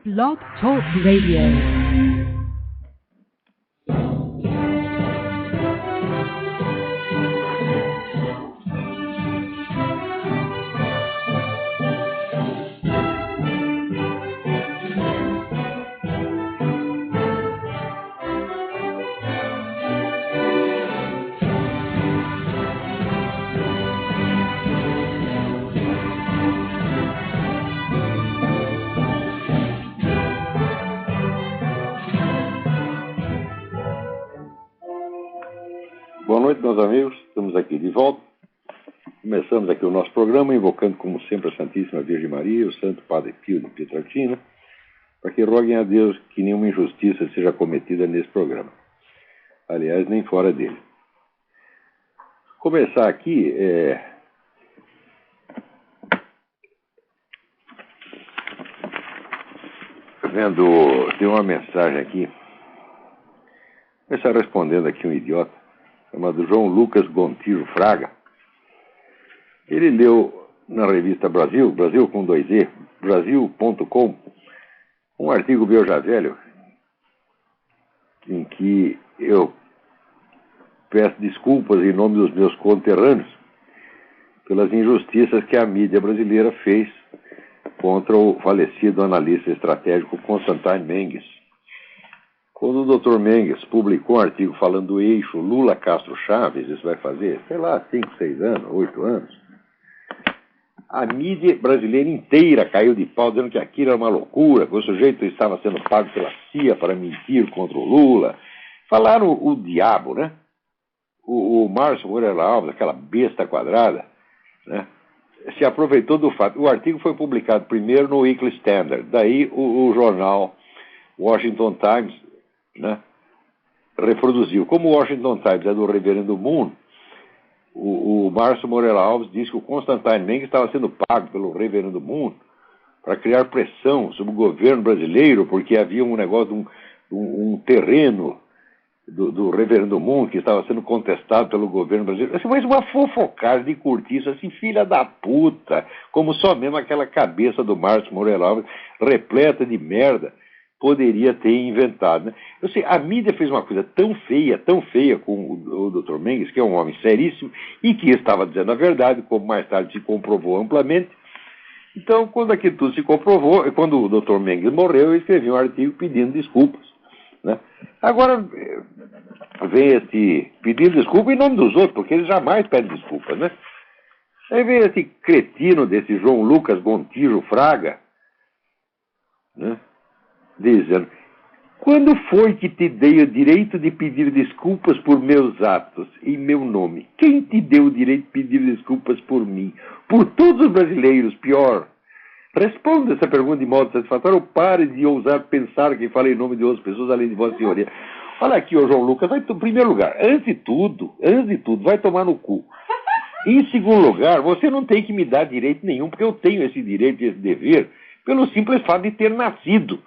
Blog Talk Radio. Boa noite, meus amigos. Estamos aqui de volta. Começamos aqui o nosso programa, invocando, como sempre, a Santíssima Virgem Maria, o Santo Padre Pio de Pietrelcina, para que roguem a Deus que nenhuma injustiça seja cometida nesse programa. Aliás, nem fora dele. Começar aqui tem uma mensagem aqui. Começar respondendo aqui um idiota chamado João Lucas Gontijo Fraga. Ele leu na revista Brasil com 2E, Brasil.com, um artigo meu já velho, em que eu peço desculpas em nome dos meus conterrâneos pelas injustiças que a mídia brasileira fez contra o falecido analista estratégico Constantine Mendes. Quando o Dr. Mendes publicou um artigo falando do eixo Lula-Castro Chaves, isso vai fazer, 5, 6 anos, 8 anos, a mídia brasileira inteira caiu de pau, dizendo que aquilo era uma loucura, que o sujeito estava sendo pago pela CIA para mentir contra o Lula. Falaram o diabo, né? O Márcio Moreira Alves, aquela besta quadrada, né, se aproveitou do fato. O artigo foi publicado primeiro no Weekly Standard, daí o jornal Washington Times, né, reproduziu. Como o Washington Times é do Reverendo Moon, o Márcio Moreira Alves disse que o Constantine Mendes estava sendo pago pelo Reverendo Moon para criar pressão sobre o governo brasileiro, porque havia um negócio de um terreno do Reverendo Moon que estava sendo contestado pelo governo brasileiro. Assim, mas uma fofocagem de cortiço, assim, filha da puta, como só mesmo aquela cabeça do Márcio Moreira Alves, repleta de merda, poderia ter inventado, né? Eu sei, a mídia fez uma coisa tão feia com o Dr. Mendes, que é um homem seríssimo, e que estava dizendo a verdade, como mais tarde se comprovou amplamente. Então, quando aquilo tudo se comprovou, quando o Dr. Mendes morreu, eu escrevi um artigo pedindo desculpas, né? Agora, vem esse pedindo desculpa em nome dos outros, porque eles jamais pedem desculpas, né? Aí vem esse cretino desse João Lucas Gontijo Fraga, né, dizendo: quando foi que te dei o direito de pedir desculpas por meus atos em meu nome? Quem te deu o direito de pedir desculpas por mim? Por todos os brasileiros, pior. Responda essa pergunta de modo satisfatório ou pare de ousar pensar que falei em nome de outras pessoas além de Vossa Senhoria. Olha aqui, ô João Lucas, em primeiro lugar, antes de tudo, vai tomar no cu. Em segundo lugar, você não tem que me dar direito nenhum, porque eu tenho esse direito e esse dever pelo simples fato de ter nascido.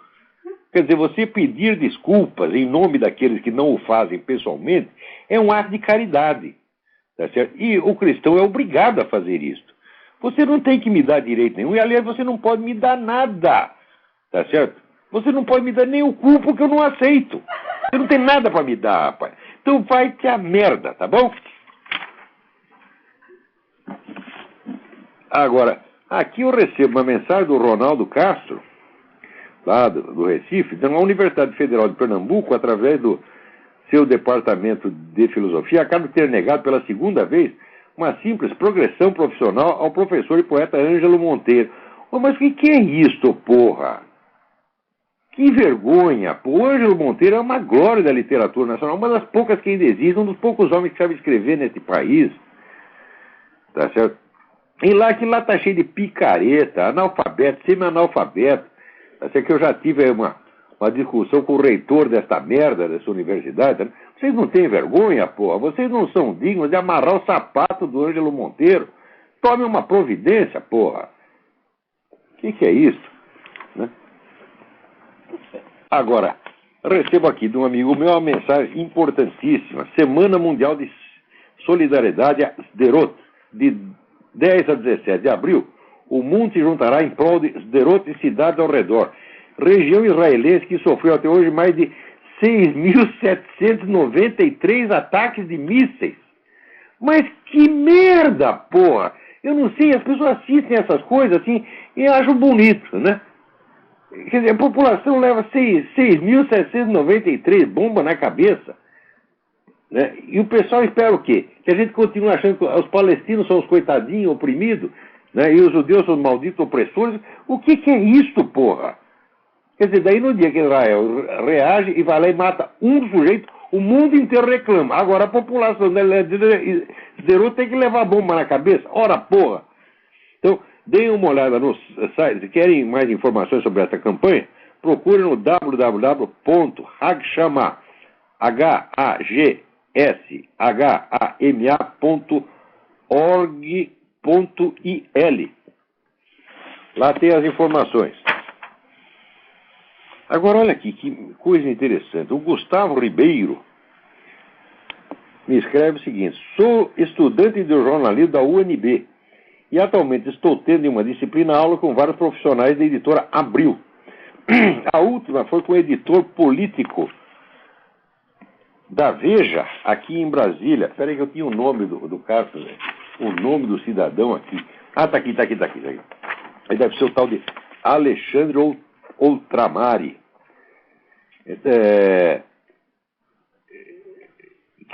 Quer dizer, você pedir desculpas em nome daqueles que não o fazem pessoalmente é um ato de caridade. Tá certo? E o cristão é obrigado a fazer isso. Você não tem que me dar direito nenhum, e aliás, você não pode me dar nada. Tá certo? Você não pode me dar nem o cu, porque eu não aceito. Você não tem nada para me dar, rapaz. Então vai-te a merda, tá bom? Agora, aqui eu recebo uma mensagem do Ronaldo Castro, lá do Recife, da Universidade Federal de Pernambuco, através do seu departamento de filosofia, acaba de ter negado pela segunda vez uma simples progressão profissional ao professor e poeta Ângelo Monteiro. Oh, mas o que é isso, porra? Que vergonha, pô. O Ângelo Monteiro é uma glória da literatura nacional, uma das poucas que ainda existem, um dos poucos homens que sabe escrever nesse país. Tá certo? E lá tá cheio de picareta, analfabeto, semi-analfabeto. Tá certo? Que eu já tive uma discussão com o reitor dessa merda, dessa universidade. Né? Vocês não têm vergonha, porra? Vocês não são dignos de amarrar o sapato do Ângelo Monteiro? Tome uma providência, porra. O que é isso? Né? Agora, recebo aqui de um amigo meu uma mensagem importantíssima. Semana Mundial de Solidariedade a Sderot, de 10 a 17 de abril. O mundo se juntará em prol de Sderot e cidades ao redor. região israelense que sofreu até hoje mais de 6.793 ataques de mísseis. Mas que merda, porra! Eu não sei, as pessoas assistem essas coisas assim e acham bonito, né? Quer dizer, a população leva 6.793 bombas na cabeça, né? E o pessoal espera o quê? Que a gente continue achando que os palestinos são os coitadinhos oprimidos, né? E os judeus são os malditos opressores. O que é isto, porra? Quer dizer, daí no dia que Israel reage e vai lá e mata um sujeito, o mundo inteiro reclama. Agora a população zerou tem que levar bomba na cabeça. Ora, porra! Então, deem uma olhada no site. Se querem mais informações sobre essa campanha, procurem no www.hagshama, hagshama.org.il. Lá tem as informações. Agora, olha aqui, que coisa interessante. O Gustavo Ribeiro me escreve o seguinte: sou estudante de jornalismo da UNB e atualmente estou tendo uma disciplina aula com vários profissionais da editora Abril. A última foi com o editor político da Veja, aqui em Brasília. Espera aí que eu tinha o nome do cara, o nome do cidadão aqui. Ah, tá aqui. Aí deve ser o tal de Alexandre Outramari.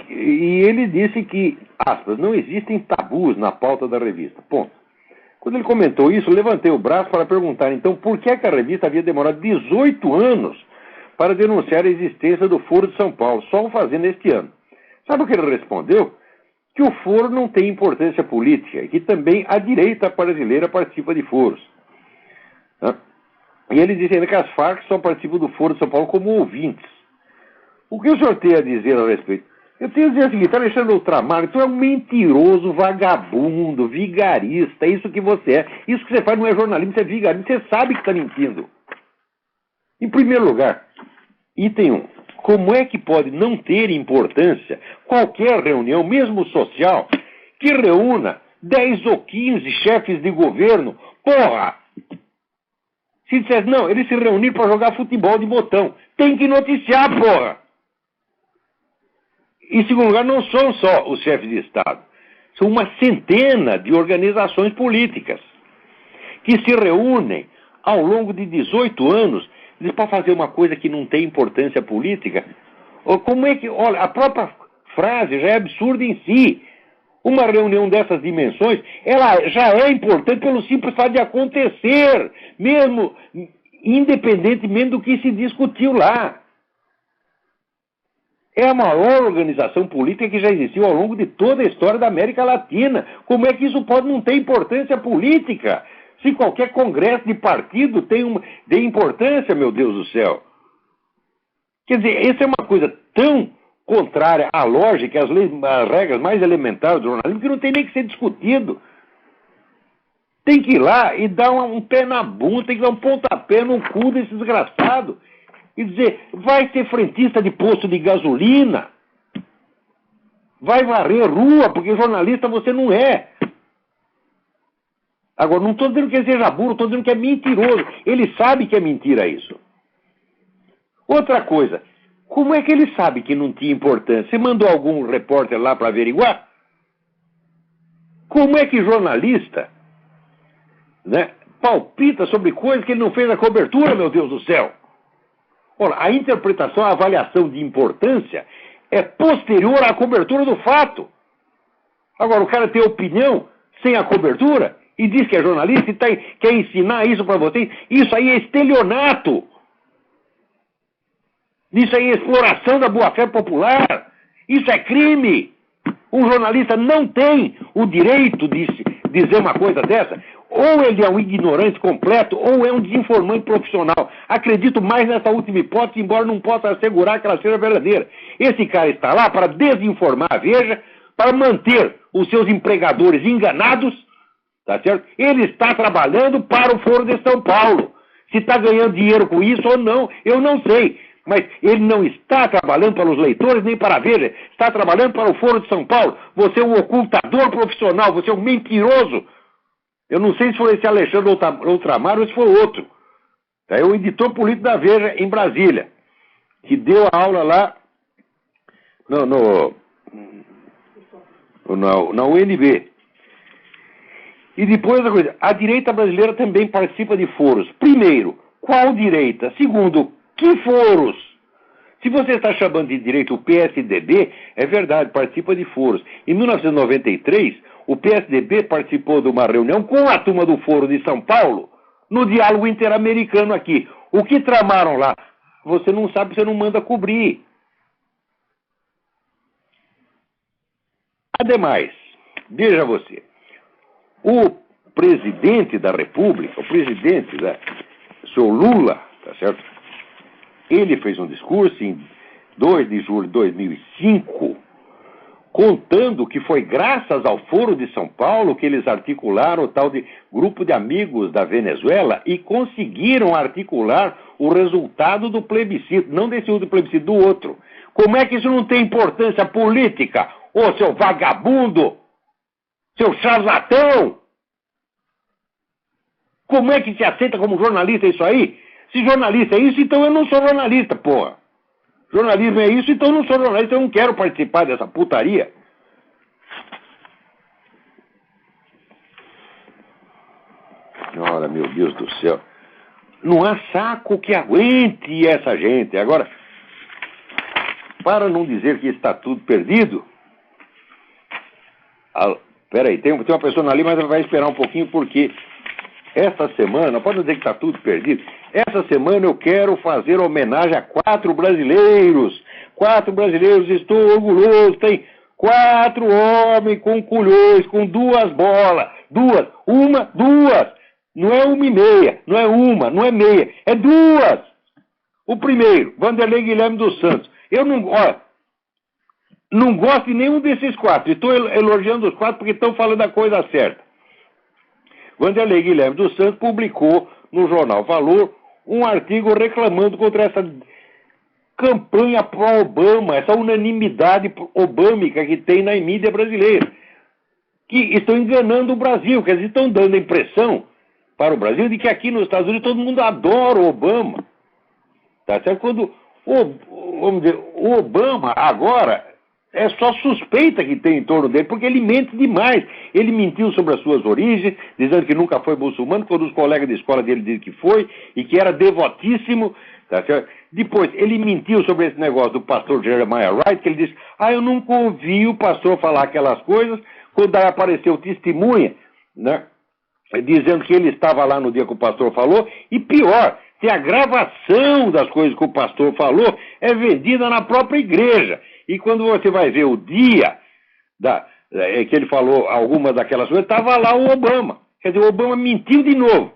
E ele disse que, aspas, não existem tabus na pauta da revista. Ponto. Quando ele comentou isso, levantei o braço para perguntar, então, por que a revista havia demorado 18 anos para denunciar a existência do Foro de São Paulo, só o fazendo este ano? Sabe o que ele respondeu? Que o foro não tem importância política e que também a direita brasileira participa de foros. E ele disse ainda que as Farc só participam do Foro de São Paulo como ouvintes. O que o senhor tem a dizer a respeito? Eu tenho a dizer o seguinte: Alexandre Outramar, tu é um mentiroso, vagabundo, vigarista, isso que você é. Isso que você faz não é jornalismo, isso é vigarismo, você sabe que está mentindo. Em primeiro lugar, item 1. Como é que pode não ter importância qualquer reunião, mesmo social, que reúna 10 ou 15 chefes de governo? Porra! Se dissesse, não, eles se reuniram para jogar futebol de botão. Tem que noticiar, porra! Em segundo lugar, não são só os chefes de Estado. São uma centena de organizações políticas que se reúnem ao longo de 18 anos para fazer uma coisa que não tem importância política. Como é que... Olha, a própria frase já é absurda em si. Uma reunião dessas dimensões, ela já é importante pelo simples fato de acontecer, mesmo independentemente do que se discutiu lá. É a maior organização política que já existiu ao longo de toda a história da América Latina. Como é que isso pode não ter importância política? Se qualquer congresso de partido tem importância, meu Deus do céu. Quer dizer, essa é uma coisa tão contrária à lógica, às regras mais elementares do jornalismo, que não tem nem que ser discutido. Tem que ir lá e dar um pé na bunda, tem que dar um pontapé no cu desse desgraçado. E dizer, vai ser frentista de posto de gasolina, vai varrer rua, porque jornalista você não é. Agora, não estou dizendo que ele seja burro, estou dizendo que é mentiroso. Ele sabe que é mentira isso. Outra coisa, como é que ele sabe que não tinha importância? Você mandou algum repórter lá para averiguar? Como é que jornalista, né, palpita sobre coisas que ele não fez a cobertura, meu Deus do céu? Ora, a interpretação, a avaliação de importância é posterior à cobertura do fato. Agora, o cara tem opinião sem a cobertura e diz que é jornalista e quer ensinar isso para vocês. Isso aí é estelionato. Isso aí é exploração da boa-fé popular. Isso é crime. Um jornalista não tem o direito de dizer uma coisa dessa. Ou ele é um ignorante completo, ou é um desinformante profissional. Acredito mais nessa última hipótese, embora não possa assegurar que ela seja verdadeira. Esse cara está lá para desinformar a Veja, para manter os seus empregadores enganados, tá certo? Ele está trabalhando para o Foro de São Paulo. Se está ganhando dinheiro com isso ou não, eu não sei. Mas ele não está trabalhando para os leitores nem para a Veja. Está trabalhando para o Foro de São Paulo. Você é um ocultador profissional, você é um mentiroso. Eu não sei se foi esse Alexandre Outramar ou se foi outro. É o editor político da Veja em Brasília, que deu a aula lá na UNB. E depois a direita brasileira também participa de foros. Primeiro, qual direita? Segundo, que foros? Se você está chamando de direita o PSDB, é verdade, participa de foros. Em 1993, o PSDB participou de uma reunião com a turma do Foro de São Paulo, no diálogo interamericano aqui. O que tramaram lá? Você não sabe, você não manda cobrir. Ademais, veja você, o presidente da República, o presidente, o senhor Lula, tá certo? Ele fez um discurso em 2 de julho de 2005, contando que foi graças ao Foro de São Paulo que eles articularam o tal de grupo de amigos da Venezuela e conseguiram articular o resultado do plebiscito, não desse outro plebiscito, do outro. Como é que isso não tem importância política? Ô, seu vagabundo! Seu charlatão! Como é que se aceita como jornalista isso aí? Se jornalista é isso, então eu não sou jornalista, porra. Jornalismo é isso, então eu não sou jornalista, eu não quero participar dessa putaria. Ora, meu Deus do céu. Não há saco que aguente essa gente. Agora, para não dizer que está tudo perdido... Peraí, tem uma pessoa ali, mas ela vai esperar um pouquinho, porque esta semana, pode dizer que está tudo perdido, essa semana eu quero fazer homenagem a 4 brasileiros. 4 brasileiros, estou orgulhoso, tem 4 homens com culhões, com 2 bolas. 2, 2. Não é 1,5, não é 1, não é meia, é 2. O primeiro, Vanderlei Guilherme dos Santos. Eu não gosto de nenhum desses 4. Estou elogiando os 4 porque estão falando a coisa certa. Vanderlei Guilherme dos Santos publicou no jornal Valor um artigo reclamando contra essa campanha pró-Obama, essa unanimidade obâmica que tem na mídia brasileira, que estão enganando o Brasil, que eles estão dando a impressão para o Brasil de que aqui nos Estados Unidos todo mundo adora o Obama. Tá certo? Quando vamos dizer, o Obama agora é só suspeita que tem em torno dele, porque ele mente demais. Ele mentiu sobre as suas origens, dizendo que nunca foi muçulmano, quando os colegas de escola dele diziam que foi, e que era devotíssimo. Tá certo? Depois, ele mentiu sobre esse negócio do pastor Jeremiah Wright, que ele disse, eu nunca ouvi o pastor falar aquelas coisas, quando aí apareceu testemunha, né, dizendo que ele estava lá no dia que o pastor falou, e pior, que a gravação das coisas que o pastor falou é vendida na própria igreja. E quando você vai ver o dia que ele falou algumas daquelas coisas, estava lá o Obama. Quer dizer, o Obama mentiu de novo.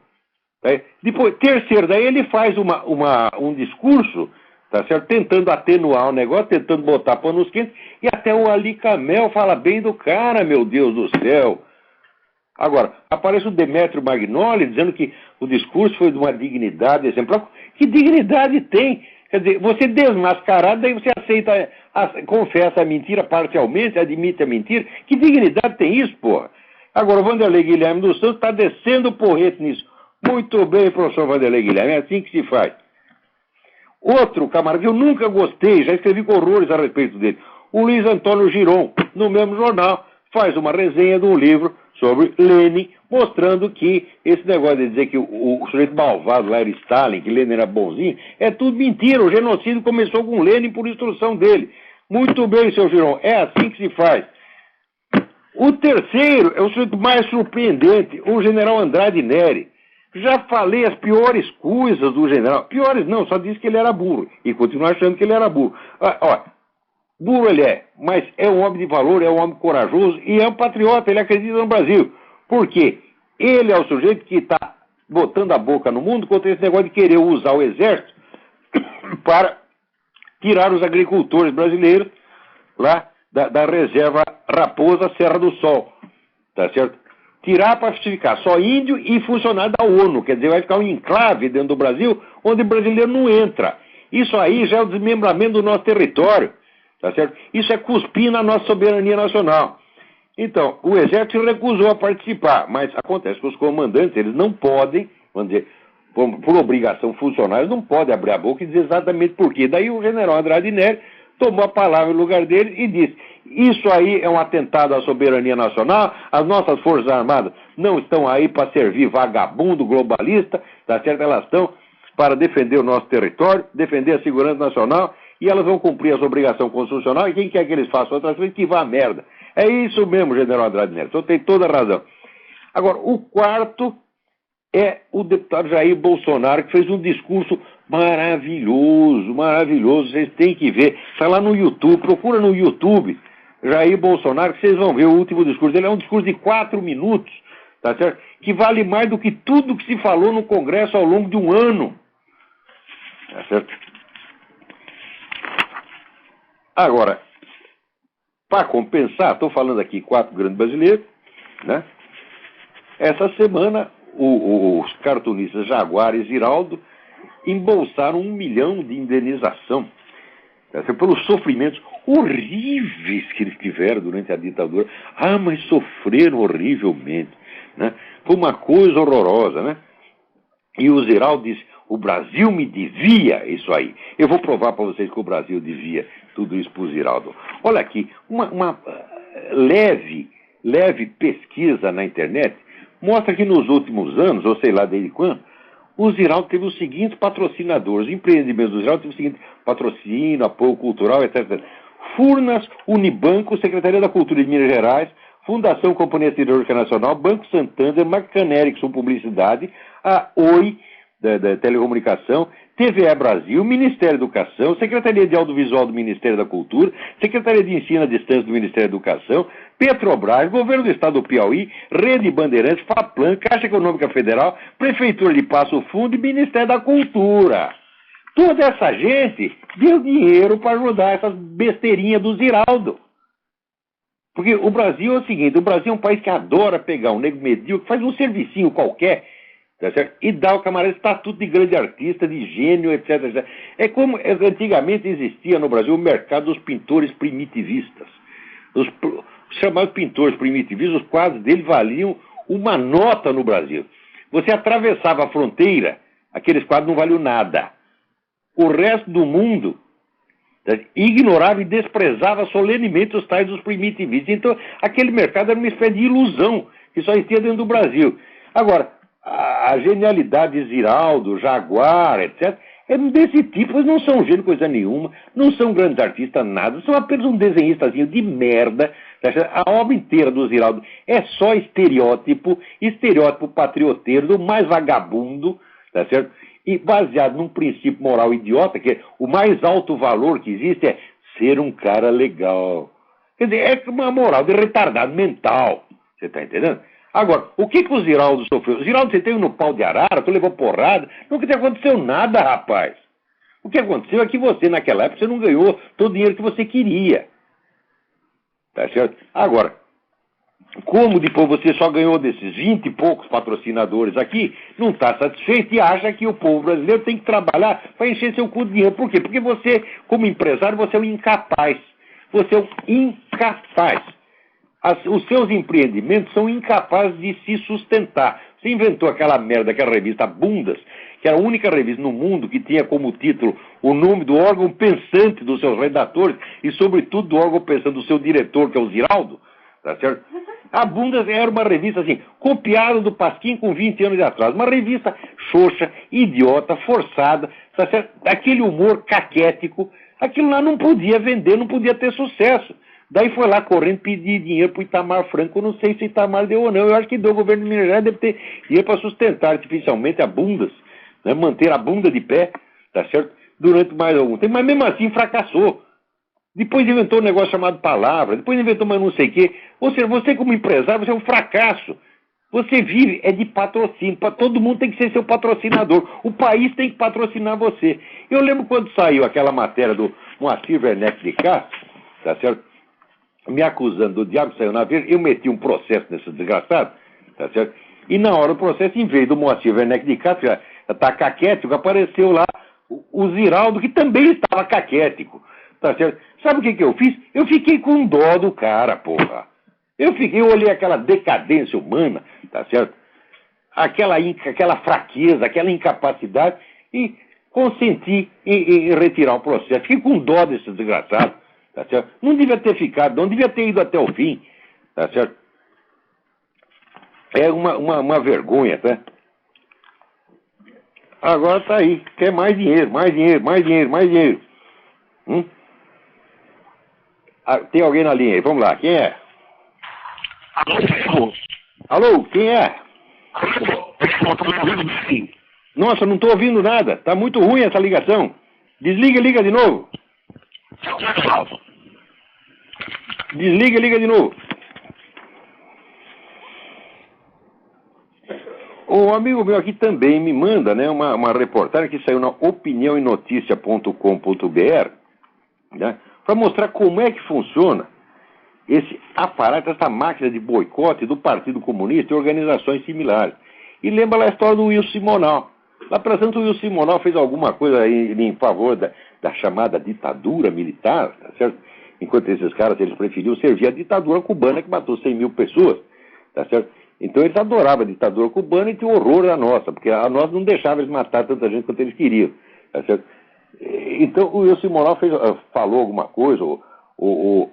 Depois, terceiro, daí ele faz um discurso, tá certo? Tentando atenuar o negócio, tentando botar panos quentes, e até o Ali Camel fala bem do cara, meu Deus do céu. Agora, aparece o Demetrio Magnoli dizendo que o discurso foi de uma dignidade exemplar. Que dignidade tem? Quer dizer, você desmascarado, daí você aceita, confessa a mentira parcialmente, admite a mentira. Que dignidade tem isso, porra? Agora, o Vanderlei Guilherme dos Santos está descendo o porrete nisso. Muito bem, professor Vanderlei Guilherme, é assim que se faz. Outro camarada que eu nunca gostei, já escrevi horrores a respeito dele, o Luiz Antônio Giron, no mesmo jornal, faz uma resenha de um livro sobre Lenin, mostrando que esse negócio de dizer que o sujeito malvado lá era Stalin, que Lenin era bonzinho, é tudo mentira. O genocídio começou com Lenin por instrução dele. Muito bem, seu Giron, é assim que se faz. O terceiro é o sujeito mais surpreendente, o general Andrade Neri. Já falei as piores coisas do general. Piores não, só disse que ele era burro. E continuo achando que ele era burro. Burro ele é, mas é um homem de valor, é um homem corajoso e é um patriota, ele acredita no Brasil. Por quê? Ele é o sujeito que está botando a boca no mundo contra esse negócio de querer usar o exército para tirar os agricultores brasileiros lá da reserva Raposa Serra do Sol. Tá certo? Tirar para ficar só índio e funcionário da ONU. Quer dizer, vai ficar um enclave dentro do Brasil onde o brasileiro não entra. Isso aí já é o desmembramento do nosso território. Tá certo? Isso é cuspir na nossa soberania nacional. Então, o exército recusou a participar, mas acontece que os comandantes, eles não podem, vamos dizer, por obrigação, funcionários não podem abrir a boca e dizer exatamente por quê. Daí o general Andrade Nery tomou a palavra no lugar dele e disse: isso aí é um atentado à soberania nacional, as nossas Forças Armadas não estão aí para servir vagabundo globalista, tá certo? Elas estão para defender o nosso território, defender a segurança nacional, e elas vão cumprir as obrigações constitucionais, e quem quer que eles façam outras coisas, que vá a merda. É isso mesmo, general Andrade Nery, então tem toda a razão. Agora, o quarto é o deputado Jair Bolsonaro, que fez um discurso maravilhoso, maravilhoso, vocês têm que ver, está lá no YouTube, procura no YouTube, Jair Bolsonaro, que vocês vão ver o último discurso dele, é um discurso de 4 minutos, tá certo? Que vale mais do que tudo que se falou no Congresso ao longo de um ano, tá certo? Agora, para compensar, estou falando aqui 4 grandes brasileiros, né? Essa semana, os cartunistas Jaguar e Ziraldo embolsaram 1 milhão de indenização, tá certo? Pelos sofrimentos horríveis que eles tiveram durante a ditadura. Ah, mas sofreram horrivelmente, né? Foi uma coisa horrorosa, né? E o Ziraldo disse: o Brasil me devia isso aí. Eu vou provar para vocês que o Brasil devia tudo isso para o Ziraldo. Olha aqui, uma leve pesquisa na internet mostra que nos últimos anos, ou sei lá desde quando, o Ziraldo teve os seguintes patrocinadores, empreendimentos do Ziraldo teve o seguinte: patrocínio, apoio cultural, etc. Furnas, Unibanco, Secretaria da Cultura de Minas Gerais, Fundação Companhia Siderúrgica Nacional, Banco Santander, McCann Erickson Publicidade, a Oi, da Telecomunicação, TVE Brasil, Ministério da Educação, Secretaria de Audiovisual do Ministério da Cultura, Secretaria de Ensino à Distância do Ministério da Educação, Petrobras, Governo do Estado do Piauí, Rede Bandeirantes, FAPLAN, Caixa Econômica Federal, Prefeitura de Passo Fundo e Ministério da Cultura. Toda essa gente deu dinheiro para ajudar essas besteirinhas do Ziraldo. Porque o Brasil é o seguinte: o Brasil é um país que adora pegar um nego medíocre, faz um servicinho qualquer, tá certo? E dá ao camarada estatuto de grande artista, de gênio, etc, etc. É como antigamente existia no Brasil o mercado dos pintores primitivistas. Os chamados pintores primitivistas, os quadros dele valiam uma nota no Brasil. Você atravessava a fronteira, aqueles quadros não valiam nada. O resto do mundo ignorava e desprezava solenemente os tais dos primitivistas. Então, aquele mercado era uma espécie de ilusão que só existia dentro do Brasil. Agora, a genialidade de Ziraldo, Jaguar, etc., é desse tipo. Eles não são gênio coisa nenhuma, não são grandes artistas, nada, são apenas um desenhistazinho de merda. A obra inteira do Ziraldo é só estereótipo patrioteiro, do mais vagabundo, tá certo? E baseado num princípio moral idiota, que é o mais alto valor que existe é ser um cara legal. Quer dizer, é uma moral de retardado mental. Você está entendendo? Agora, o que o Ziraldo sofreu? O Ziraldo, você teve no pau de arara, tu levou porrada, nunca te aconteceu nada, rapaz. O que aconteceu é que você, naquela época, você não ganhou todo o dinheiro que você queria. Tá certo? Agora, como depois você só ganhou desses 20 e poucos patrocinadores aqui, não está satisfeito e acha que o povo brasileiro tem que trabalhar para encher seu cu de dinheiro. Por quê? Porque você, como empresário, você é um incapaz. Você é um incapaz. Os seus empreendimentos são incapazes de se sustentar. Você inventou aquela merda, aquela revista Bundas, que era a única revista no mundo que tinha como título o nome do órgão pensante dos seus redatores e, sobretudo, do órgão pensante do seu diretor, que é o Ziraldo. Tá certo? A Bundas era uma revista assim, copiada do Pasquim com 20 anos de atraso. Uma revista xoxa, idiota, forçada, tá certo? Aquele humor caquético. Aquilo lá não podia vender, não podia ter sucesso. Daí foi lá correndo pedir dinheiro para o Itamar Franco. Eu não sei se o Itamar deu ou não. Eu acho que deu. O governo de Minas Gerais deve ter dinheiro para sustentar artificialmente a Bundas, né? Manter a bunda de pé, tá certo? Durante mais algum tempo. Mas mesmo assim fracassou. Depois inventou um negócio chamado palavra, depois inventou mais não sei o quê. Ou seja, você como empresário, você é um fracasso. Você vive de patrocínio. Todo mundo tem que ser seu patrocinador. O país tem que patrocinar você. Eu lembro quando saiu aquela matéria do Moacir Werneck de Castro, tá certo? Me acusando do diabo, saiu na Veja, eu meti um processo nesse desgraçado, tá certo? E na hora do processo, em vez do Moacir Werneck de Castro estar caquético, apareceu lá o Ziraldo, que também estava caquético. Tá certo? Sabe o que eu fiz? Eu fiquei com dó do cara, porra. Eu olhei aquela decadência humana, tá certo? aquela fraqueza, aquela incapacidade e consentir em retirar o processo. Fiquei com dó desse desgraçado, tá certo? Não devia ter ficado, não devia ter ido até o fim, tá certo? É uma vergonha, tá? Agora tá aí, quer mais dinheiro, mais dinheiro, mais dinheiro, mais dinheiro. Tem alguém na linha aí, vamos lá, quem é? Alô, quem é? Nossa, não estou ouvindo nada, tá muito ruim essa ligação. Desliga e liga de novo. Desliga e liga de novo. O amigo meu aqui também me manda, né, uma reportagem que saiu na opiniãoenoticia.com.br, né, para mostrar como é que funciona esse aparato, essa máquina de boicote do Partido Comunista e organizações similares. E lembra lá a história do Wilson Simonal. Lá para tanto o Wilson Simonal fez alguma coisa em favor da chamada ditadura militar, tá certo? Enquanto esses caras, eles preferiam servir a ditadura cubana que matou 100 mil pessoas, tá certo? Então eles adoravam a ditadura cubana e tinham horror da nossa, porque a nossa não deixava eles matar tanta gente quanto eles queriam, tá certo? Então o Wilson Simonal falou alguma coisa, ou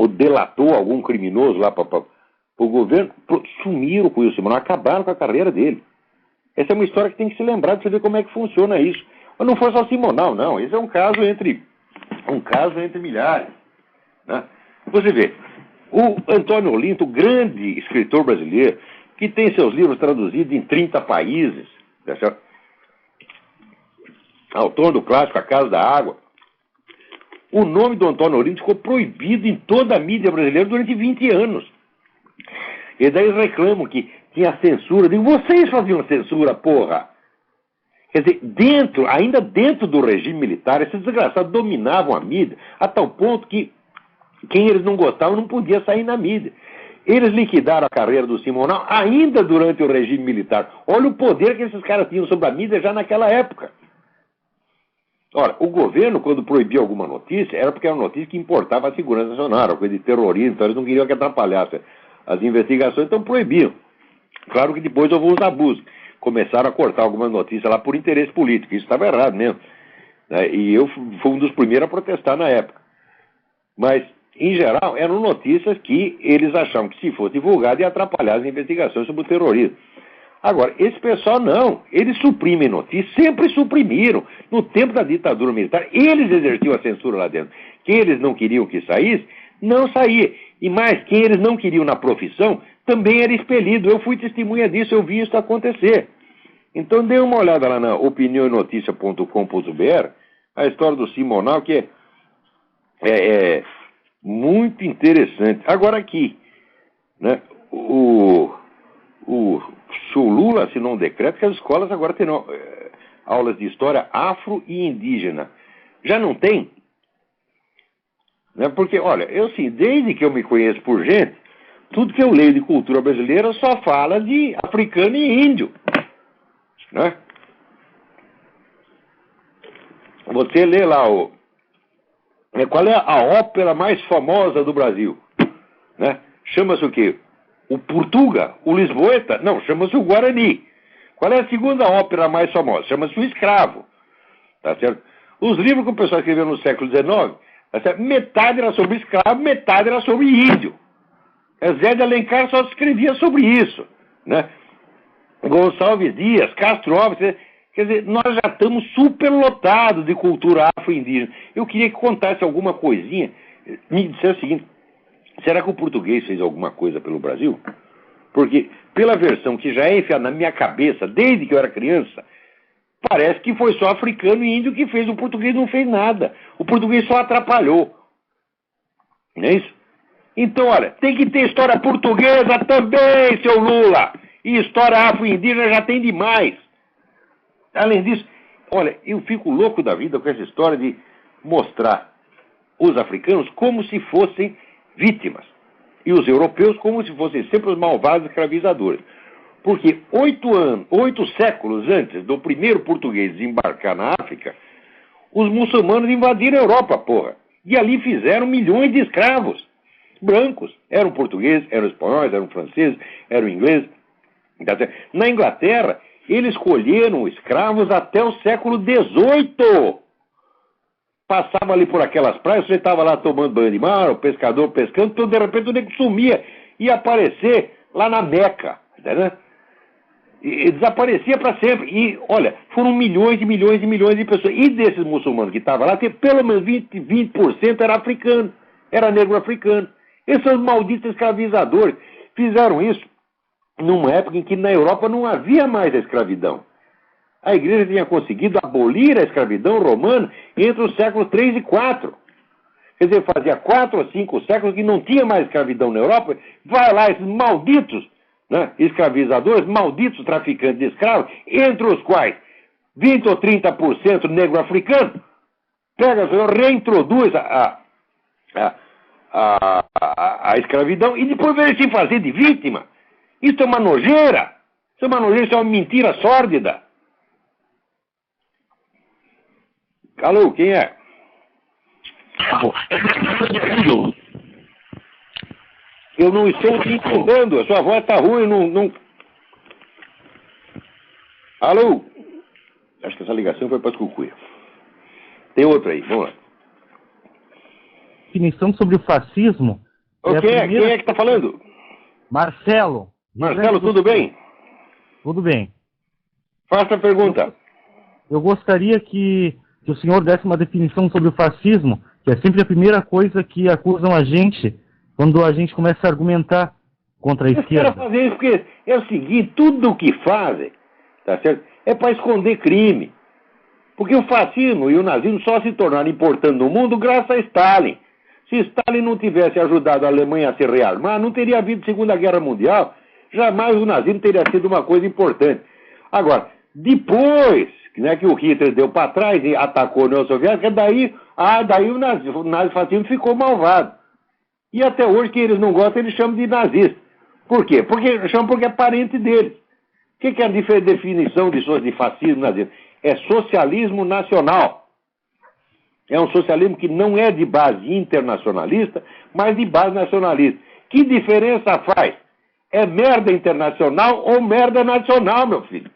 delatou algum criminoso lá para o governo, sumiram com o Wilson Simonal, acabaram com a carreira dele. Essa é uma história que tem que se lembrar de você ver como é que funciona isso. Mas não foi só Simonal, não. Esse é um caso entre milhares, né? Você vê, o Antônio Olinto, grande escritor brasileiro, que tem seus livros traduzidos em 30 países, tá, autor do clássico A Casa da Água, o nome do Antônio Olinto ficou proibido em toda a mídia brasileira durante 20 anos. E daí eles reclamam que tinha censura. Digo, vocês faziam censura, porra! Quer dizer, ainda dentro do regime militar, esses desgraçados dominavam a mídia, a tal ponto que quem eles não gostavam não podia sair na mídia. Eles liquidaram a carreira do Simonal ainda durante o regime militar. Olha o poder que esses caras tinham sobre a mídia já naquela época. Ora, o governo, quando proibia alguma notícia, era porque era uma notícia que importava a segurança nacional, era coisa de terrorismo, então eles não queriam que atrapalhasse as investigações, então proibiam. Claro que depois houve uns abusos. Começaram a cortar algumas notícias lá por interesse político. Isso estava errado mesmo, né? E eu fui um dos primeiros a protestar na época. Mas, em geral, eram notícias que eles achavam que, se fosse divulgado, ia atrapalhar as investigações sobre o terrorismo. Agora, esse pessoal não. Eles suprimem notícias, sempre suprimiram. No tempo da ditadura militar, eles exerciam a censura lá dentro. Quem eles não queriam que saísse, não saía. E mais, quem eles não queriam na profissão, também era expelido. Eu fui testemunha disso, eu vi isso acontecer. Então dê uma olhada lá na opiniãoenoticia.com.br, a história do Simonal, que é muito interessante. Agora aqui, né, o Lula assinou um decreto que as escolas agora terão aulas de história afro e indígena. Já não tem? Né, porque, olha, eu sim, desde que eu me conheço por gente, tudo que eu leio de cultura brasileira só fala de africano e índio. Né? Você lê lá qual é a ópera mais famosa do Brasil? Né? Chama-se o quê? O Portuga? O Lisboeta? Não, chama-se o Guarani. Qual é a segunda ópera mais famosa? Chama-se o Escravo. Tá certo? Os livros que o pessoal escreveu no século XIX, tá certo? Metade era sobre escravo, metade era sobre índio. Zé de Alencar só escrevia sobre isso, né? Gonçalves Dias, Castro Alves, quer dizer, nós já estamos superlotados de cultura afro-indígena. Eu queria que contasse alguma coisinha, me dissesse o seguinte, será que o português fez alguma coisa pelo Brasil? Porque, pela versão que já é enfiada na minha cabeça, desde que eu era criança, parece que foi só africano e índio que fez, o português não fez nada. O português só atrapalhou. Não é isso? Então, olha, tem que ter história portuguesa também, seu Lula. E história afro-indígena já tem demais. Além disso, olha, eu fico louco da vida com essa história de mostrar os africanos como se fossem vítimas. E os europeus como se fossem sempre os malvados escravizadores. Porque 8 séculos antes do primeiro português desembarcar na África, os muçulmanos invadiram a Europa, porra. E ali fizeram milhões de escravos brancos. Eram portugueses, eram espanhóis, eram franceses, eram ingleses. Tá certo? Na Inglaterra, eles colheram escravos até o século XVIII. Passava ali por aquelas praias, você estava lá tomando banho de mar, o pescador pescando, então de repente o nego sumia, ia aparecer lá na Meca, né? E desaparecia para sempre. E, olha, foram milhões e milhões e milhões de pessoas. E desses muçulmanos que estavam lá, pelo menos 20% era africano, era negro africano. Esses são os malditos escravizadores. Fizeram isso numa época em que na Europa não havia mais a escravidão. A igreja tinha conseguido abolir a escravidão romana entre os séculos 3 e 4. Quer dizer, fazia 4 ou 5 séculos que não tinha mais escravidão na Europa. Vai lá, esses malditos, né, escravizadores, malditos traficantes de escravos, entre os quais 20 ou 30% negro africano, pega, reintroduz a escravidão e depois vem se fazer de vítima. Isso é uma nojeira. Isso é uma nojeira, isso é uma mentira sórdida. Alô, quem é? Eu não estou te entendendo. A sua voz está ruim. Não... Alô? Acho que essa ligação foi para as cucuia. Tem outra aí, vamos lá. Definição sobre o fascismo. Quem é que está falando? Marcelo. Marcelo, tudo bem? Tudo bem. Faça a pergunta. Eu gostaria que o senhor desse uma definição sobre o fascismo, que é sempre a primeira coisa que acusam a gente quando a gente começa a argumentar contra a esquerda. Eu quero fazer isso porque é o seguinte, tudo o que fazem, tá certo? É para esconder crime. Porque o fascismo e o nazismo só se tornaram importantes no mundo graças a Stalin. Se Stalin não tivesse ajudado a Alemanha a se rearmar, não teria havido Segunda Guerra Mundial. Jamais o nazismo teria sido uma coisa importante. Agora, depois, né, que o Hitler deu para trás e atacou a União Soviética, daí o nazifascismo ficou malvado. E até hoje, que eles não gostam, eles chamam de nazista. Por quê? Porque é parente deles. O que é a definição de fascismo e nazismo? É socialismo nacional. É um socialismo que não é de base internacionalista, mas de base nacionalista. Que diferença faz? É merda internacional ou merda nacional, meu filho?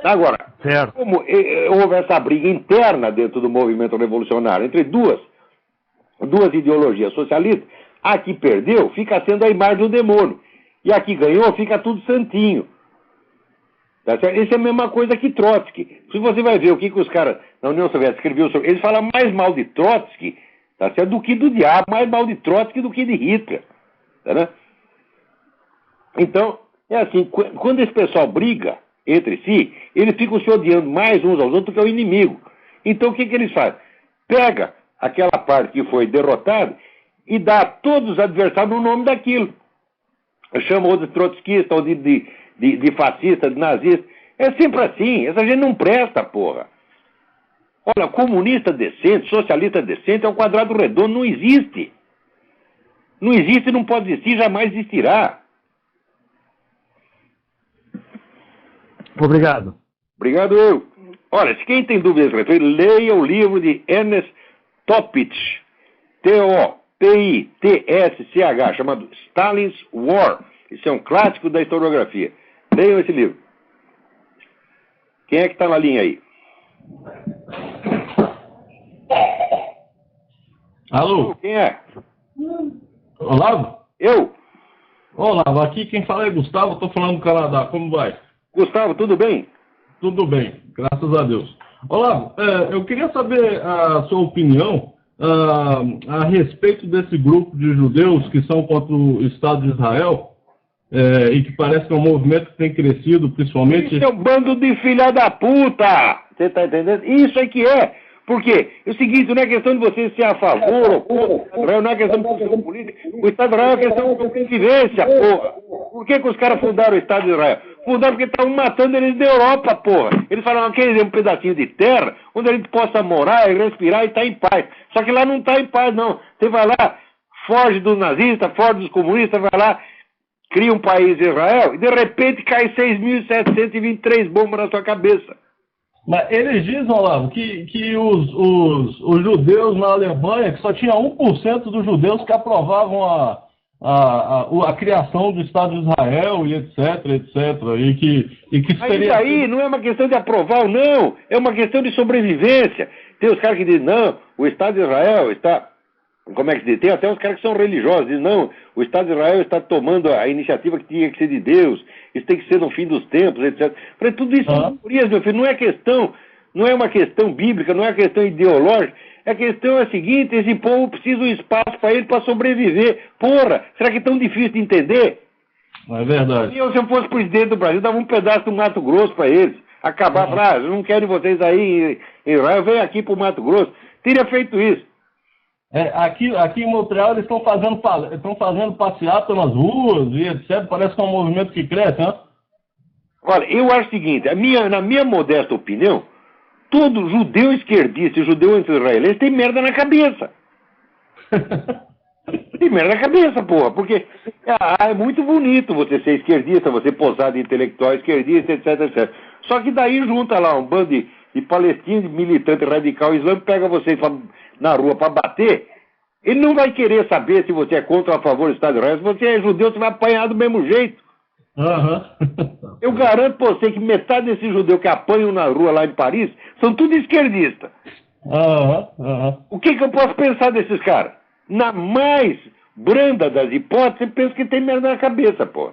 Agora, como houve essa briga interna dentro do movimento revolucionário entre duas ideologias socialistas, a que perdeu fica sendo a imagem do demônio. E a que ganhou fica tudo santinho. Tá certo? Isso é a mesma coisa que Trotsky. Se você vai ver o que os caras na União Soviética escreviam sobre... Eles falam mais mal de Trotsky, tá certo, do que do diabo, mais mal de Trotsky do que de Hitler. Tá, né? Então, é assim, quando esse pessoal briga entre si, eles ficam se odiando mais uns aos outros do que o inimigo. Então, o que eles fazem? Pega aquela parte que foi derrotada e dá a todos os adversários o nome daquilo. Chama ou de trotskista, ou de fascista, de nazista. É sempre assim. Essa gente não presta, porra. Olha, comunista decente, socialista decente é um quadrado redondo. Não existe. Não existe, não pode existir, jamais existirá. Obrigado. Obrigado eu. Olha, se quem tem dúvidas a respeito, leia o livro de Ernest Toppitsch, T-O-P-I-T-S-C-H, chamado Stalin's War. Isso é um clássico da historiografia. Leiam esse livro. Quem é que está na linha aí? Alô? Quem é? Olavo? Eu. Olavo, aqui quem fala é Gustavo, estou falando do Canadá. Como vai? Gustavo, tudo bem? Tudo bem, graças a Deus. Olavo, eu queria saber a sua opinião a respeito desse grupo de judeus que são contra o Estado de Israel e que parece que é um movimento que tem crescido, principalmente... Isso é um bando de filha da puta! Você está entendendo? Isso é que é. Por quê? É o seguinte, não é questão de você ser a favor ou contra, não é questão de posição política. O Estado de Israel é questão de sobrevivência, porra. Por que os caras fundaram o Estado de Israel? Fundaram porque estavam matando eles da Europa, porra. Eles falaram que eles é um pedacinho de terra onde a gente possa morar e respirar e estar em paz. Só que lá não está em paz, não. Você vai lá, foge dos nazistas, foge dos comunistas, vai lá, cria um país Israel e de repente cai 6.723 bombas na sua cabeça. Mas eles dizem, Olavo, que os judeus na Alemanha, que só tinha 1% dos judeus que aprovavam a criação do Estado de Israel e etc, e que Mas seria... isso aí não é uma questão de aprovar ou não, é uma questão de sobrevivência. Tem os caras que dizem, não, o Estado de Israel está... Como é que se diz? Tem até os caras que são religiosos, dizem, não, o Estado de Israel está tomando a iniciativa que tinha que ser de Deus, isso tem que ser no fim dos tempos, etc. Falei, tudo isso são teorias, meu filho, não é uma questão bíblica, não é uma questão ideológica, a questão é a seguinte, esse povo precisa de um espaço para ele para sobreviver. Porra, será que é tão difícil de entender? É verdade. Se eu fosse presidente do Brasil, dava um pedaço do Mato Grosso para eles, acabar, falar, eu não quero vocês aí em Israel, vem aqui para o Mato Grosso. Teria feito isso. Aqui em Montreal eles estão fazendo passeata nas ruas e etc. Parece que é um movimento que cresce, né? Olha, eu acho o seguinte, na minha modesta opinião, todo judeu esquerdista e judeu anti-israelense tem merda na cabeça. Tem merda na cabeça, porra, porque é muito bonito você ser esquerdista, você posar de intelectual esquerdista, etc, etc. Só que daí junta lá um bando de palestinos, militante radical islâmico, pega vocês na rua para bater, ele não vai querer saber se você é contra ou a favor do Estado de Israel. Se você é judeu, você vai apanhar do mesmo jeito. Eu garanto pra você que metade desses judeus que apanham na rua lá em Paris são tudo esquerdistas. O que eu posso pensar desses caras? Na mais branda das hipóteses, eu penso que tem merda na cabeça, pô.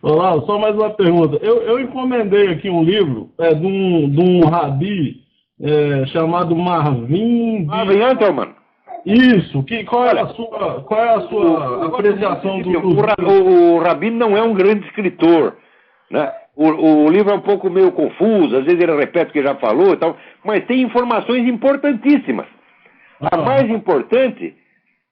Olá, só mais uma pergunta. Eu encomendei aqui um livro de um rabi chamado Marvin Antelman. Isso. Qual é a sua apreciação do livro? O Rabino não é um grande escritor, né? O livro é um pouco meio confuso, às vezes ele repete o que já falou e tal, mas tem informações importantíssimas. A mais importante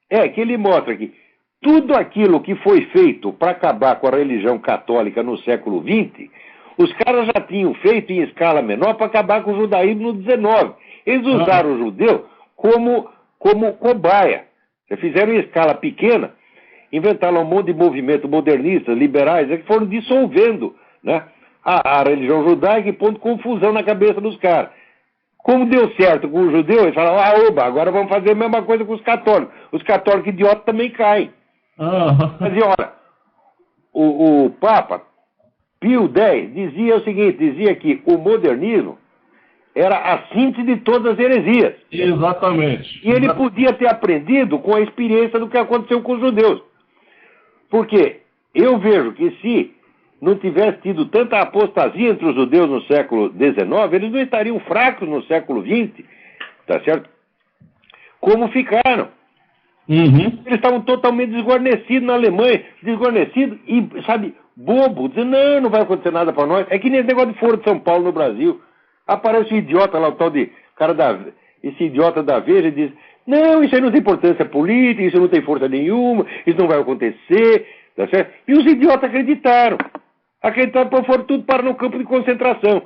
é que ele mostra que tudo aquilo que foi feito para acabar com a religião católica no século XX, os caras já tinham feito em escala menor para acabar com o judaísmo no XIX. Eles usaram o judeu como cobaia. Fizeram em escala pequena, inventaram um monte de movimentos modernistas, liberais, que foram dissolvendo, né, a religião judaica e pondo confusão na cabeça dos caras. Como deu certo com o judeu, eles falaram, oba, agora vamos fazer a mesma coisa com os católicos. Os católicos idiotas também caem. Mas, olha, o Papa Pio X dizia o seguinte, dizia que o modernismo era a síntese de todas as heresias. Exatamente. E ele podia ter aprendido com a experiência do que aconteceu com os judeus. Porque eu vejo que se não tivesse tido tanta apostasia entre os judeus no século XIX, eles não estariam fracos no século XX, tá certo? Como ficaram. Eles estavam totalmente desguarnecidos na Alemanha, desguarnecidos e, sabe, bobo, dizendo, não vai acontecer nada para nós. É que nem esse negócio de Foro de São Paulo no Brasil. Aparece um idiota lá, o tal de cara esse idiota da Veja e diz, não, isso aí não tem importância política, isso não tem força nenhuma, isso não vai acontecer, tá certo? E os idiotas acreditaram. Acreditaram porque foram tudo para no campo de concentração.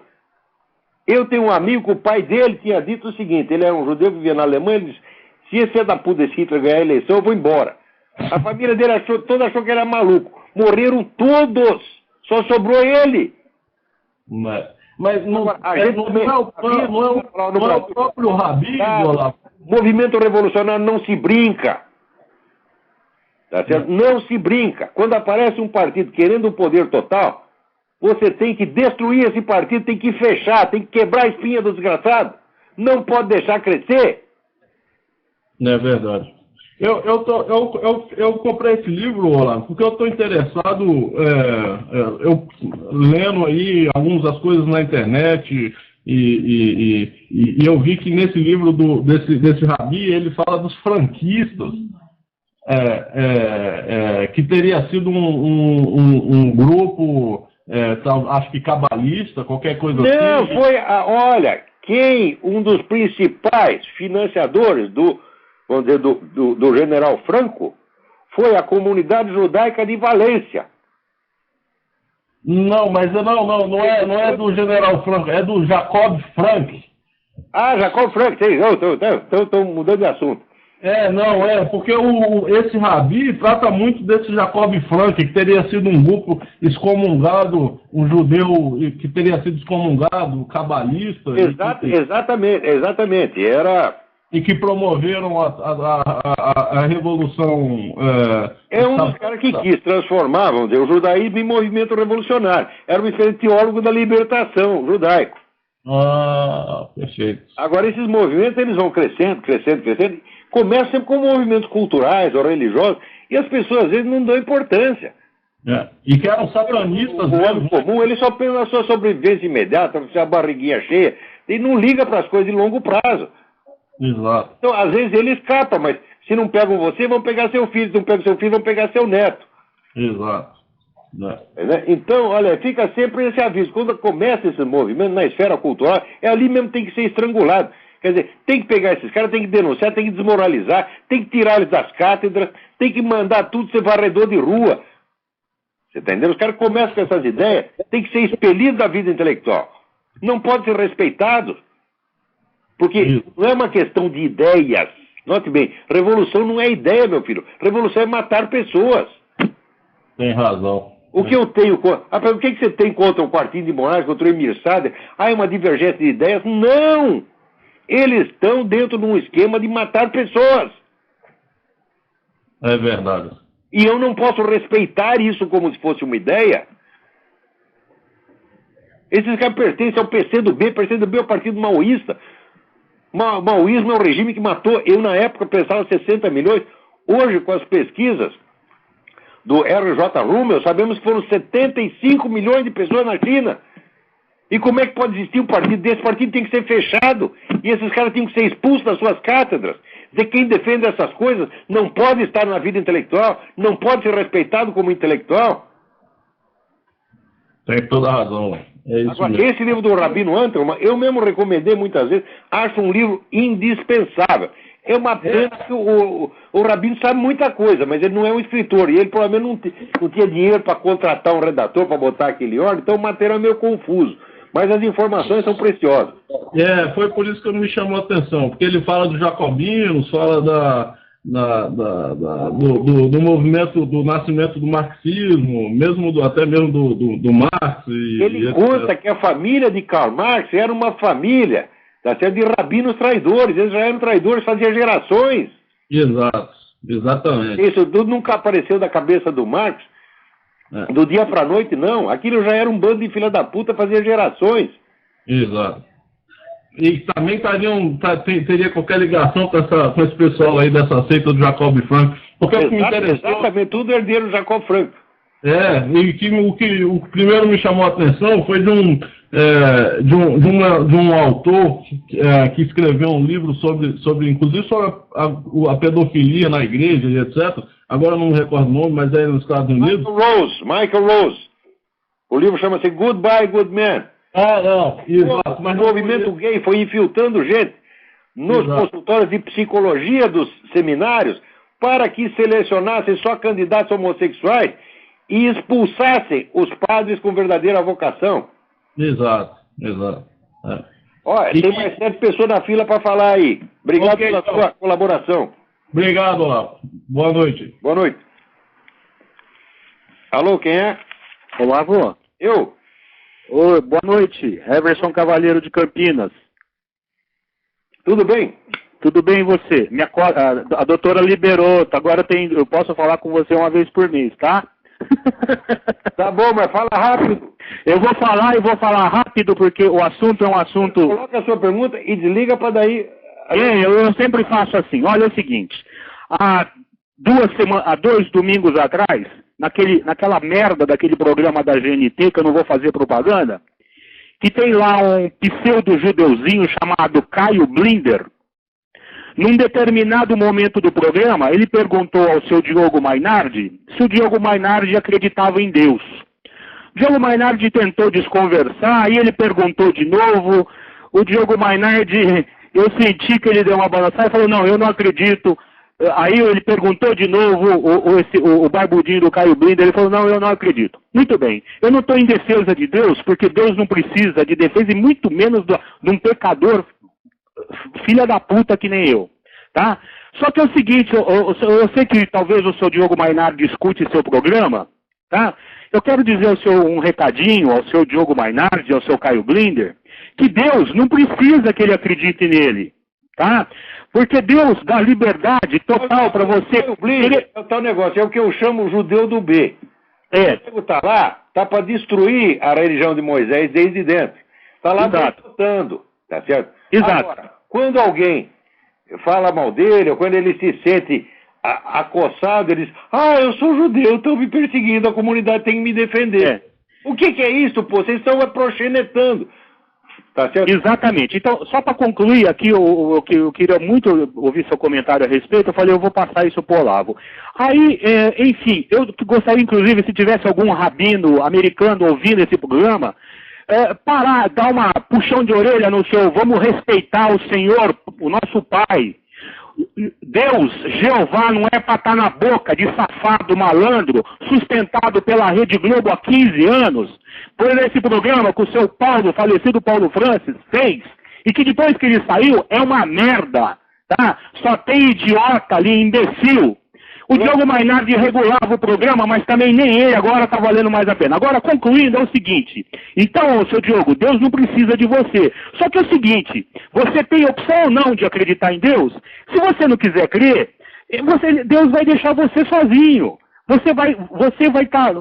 Eu tenho um amigo que o pai dele tinha dito o seguinte, ele era um judeu que vivia na Alemanha, ele disse, se esse da puta desse Hitler ganhar a eleição, eu vou embora. A família dele toda achou que ele era maluco. Morreram todos. Só sobrou ele. Mas não é o próprio Rabi, Olavo. Movimento revolucionário não se brinca. Tá certo? Não se brinca. Quando aparece um partido querendo o poder total, você tem que destruir esse partido, tem que fechar, tem que quebrar a espinha do desgraçado. Não pode deixar crescer. Não é verdade. Eu comprei esse livro, Olavo, porque eu estou interessado, eu lendo aí algumas das coisas na internet e eu vi que nesse livro desse Rabi, ele fala dos franquistas, que teria sido um grupo, acho que cabalista, qualquer coisa assim. Não, foi, olha, um dos principais financiadores vamos dizer, do general Franco, foi a comunidade judaica de Valência. Não, mas não é do general Franco, é do Jacob Frank. Jacob Frank, estou mudando de assunto. Porque esse Rabi trata muito desse Jacob Frank, que teria sido um grupo excomungado, um judeu que teria sido excomungado, cabalista. Exatamente. e que promoveram a revolução. É um dos caras que quis transformar, vamos dizer, o judaísmo em movimento revolucionário. Era um espécie de teólogo da libertação judaico. Ah, perfeito. Agora, esses movimentos, eles vão crescendo, começam sempre com movimentos culturais ou religiosos, e as pessoas, às vezes, não dão importância. E que eram satanistas o homem comum, ele só pensa na sua sobrevivência imediata, na sua barriguinha cheia, e não liga para as coisas de longo prazo. Exato. Então, às vezes, ele escapa, mas se não pegam você, vão pegar seu filho, se não pegam seu filho, vão pegar seu neto. Exato. Então, olha, fica sempre esse aviso. Quando começa esse movimento na esfera cultural, é ali mesmo que tem que ser estrangulado. Quer dizer, tem que pegar esses caras, tem que denunciar, tem que desmoralizar, tem que tirar eles das cátedras, tem que mandar tudo ser varredor de rua. Você está entendendo? Os caras começam com essas ideias, tem que ser expelido da vida intelectual. Não pode ser respeitado. Porque não é uma questão de ideias. Note bem, revolução não é ideia, meu filho. Revolução é matar pessoas. Tem razão. O que eu tenho... o que você tem contra o Quartinho de Moraes, contra o Emir Sader? É uma divergência de ideias? Não! Eles estão dentro de um esquema de matar pessoas. É verdade. E eu não posso respeitar isso como se fosse uma ideia. Esses caras pertencem ao PCdoB. PCdoB é o partido maoísta. Maoísmo é um regime que matou. Eu, na época, pensava 60 milhões. Hoje, com as pesquisas do R.J. Rummel, sabemos que foram 75 milhões de pessoas na China. E como é que pode existir um partido desse? O partido tem que ser fechado. E esses caras têm que ser expulsos das suas cátedras. Quem defende essas coisas não pode estar na vida intelectual, não pode ser respeitado como intelectual. Tem toda a razão. É isso Agora, mesmo. esse livro do Rabino Antelman, eu mesmo recomendei muitas vezes, acho um livro indispensável. É uma pena que o Rabino sabe muita coisa, mas ele não é um escritor, e ele provavelmente não tinha dinheiro para contratar um redator para botar aquele ordem, então o material é meio confuso. Mas as informações são preciosas. Foi por isso que me chamou a atenção, porque ele fala dos jacobinos, fala do movimento, do nascimento do marxismo, até mesmo do Marx. Ele conta que a família de Karl Marx era uma família de rabinos traidores. Eles já eram traidores, fazia gerações. Exato, exatamente. Isso tudo nunca apareceu da cabeça do Marx. Do dia para a noite, não. Aquilo já era um bando de filha da puta, fazia gerações. Exato. E também teria qualquer ligação com esse pessoal aí dessa seita do Jacob Frank. Porque o que me interessou... Exatamente, tudo herdeiro do Jacob Frank. E o que primeiro me chamou a atenção foi de um autor que escreveu um livro inclusive sobre a pedofilia na igreja e etc. Agora eu não me recordo o nome, mas é nos Estados Unidos. Michael Rose. O livro chama-se Goodbye, Good Man. Não, exato. Mas o movimento gay foi infiltrando gente nos consultórios de psicologia dos seminários para que selecionassem só candidatos homossexuais e expulsassem os padres com verdadeira vocação. Exato. Olha, tem mais 7 pessoas na fila para falar aí. Obrigado pela sua colaboração. Obrigado, Olavo. Boa noite. Boa noite. Alô, quem é? Olavo. Eu. Oi, boa noite. Everson Cavalheiro de Campinas. Tudo bem? Tudo bem, e você? A doutora liberou, agora eu posso falar com você uma vez por mês, tá? Tá bom, mas fala rápido. Eu vou falar rápido porque o assunto é um assunto... Coloca a sua pergunta e desliga para daí... Eu sempre faço assim. Olha, é o seguinte. Há 2 domingos atrás, naquela merda daquele programa da GNT, que eu não vou fazer propaganda, que tem lá um pseudo-judeuzinho chamado Caio Blinder. Num determinado momento do programa, ele perguntou ao seu Diogo Mainardi se o Diogo Mainardi acreditava em Deus. O Diogo Mainardi tentou desconversar, e ele perguntou de novo. O Diogo Mainardi, eu senti que ele deu uma balançada e falou, não, eu não acredito. Aí ele perguntou de novo, o barbudinho do Caio Blinder, ele falou, não, eu não acredito. Muito bem, eu não estou em defesa de Deus, porque Deus não precisa de defesa, e muito menos de um pecador filha da puta que nem eu, tá? Só que é o seguinte, eu sei que talvez o seu Diogo Mainardi discute seu programa, tá? Eu quero dizer um recadinho ao seu Diogo Mainardi, ao seu Caio Blinder, que Deus não precisa que ele acredite nele. tá? Porque Deus dá liberdade total para você... É o tal negócio, é o que eu chamo o judeu do B. O tá lá, tá para destruir a religião de Moisés desde dentro. Tá lá lutando, tá certo? Exato. Agora, quando alguém fala mal dele, ou quando ele se sente acossado, ele diz, eu sou judeu, estão me perseguindo, a comunidade tem que me defender. O que é isso, pô? Vocês estão proxenetando. Tá certo? Exatamente. Então, só para concluir aqui, eu queria muito ouvir seu comentário a respeito, eu falei, eu vou passar isso pro Olavo. Aí, enfim, eu gostaria, inclusive, se tivesse algum rabino americano ouvindo esse programa, parar, dar uma puxão de orelha no seu, vamos respeitar o Senhor, o nosso Pai. Deus, Jeová, não é para estar na boca de safado malandro, sustentado pela Rede Globo há 15 anos, por esse programa que o seu Paulo, falecido Paulo Francis, fez, e que depois que ele saiu, é uma merda, tá? Só tem idiota ali, imbecil. O Diogo Mainardi regulava o programa, mas também nem ele agora está valendo mais a pena. Agora, concluindo, é o seguinte. Então, seu Diogo, Deus não precisa de você. Só que é o seguinte, você tem opção ou não de acreditar em Deus? Se você não quiser crer, Deus vai deixar você sozinho. Você vai estar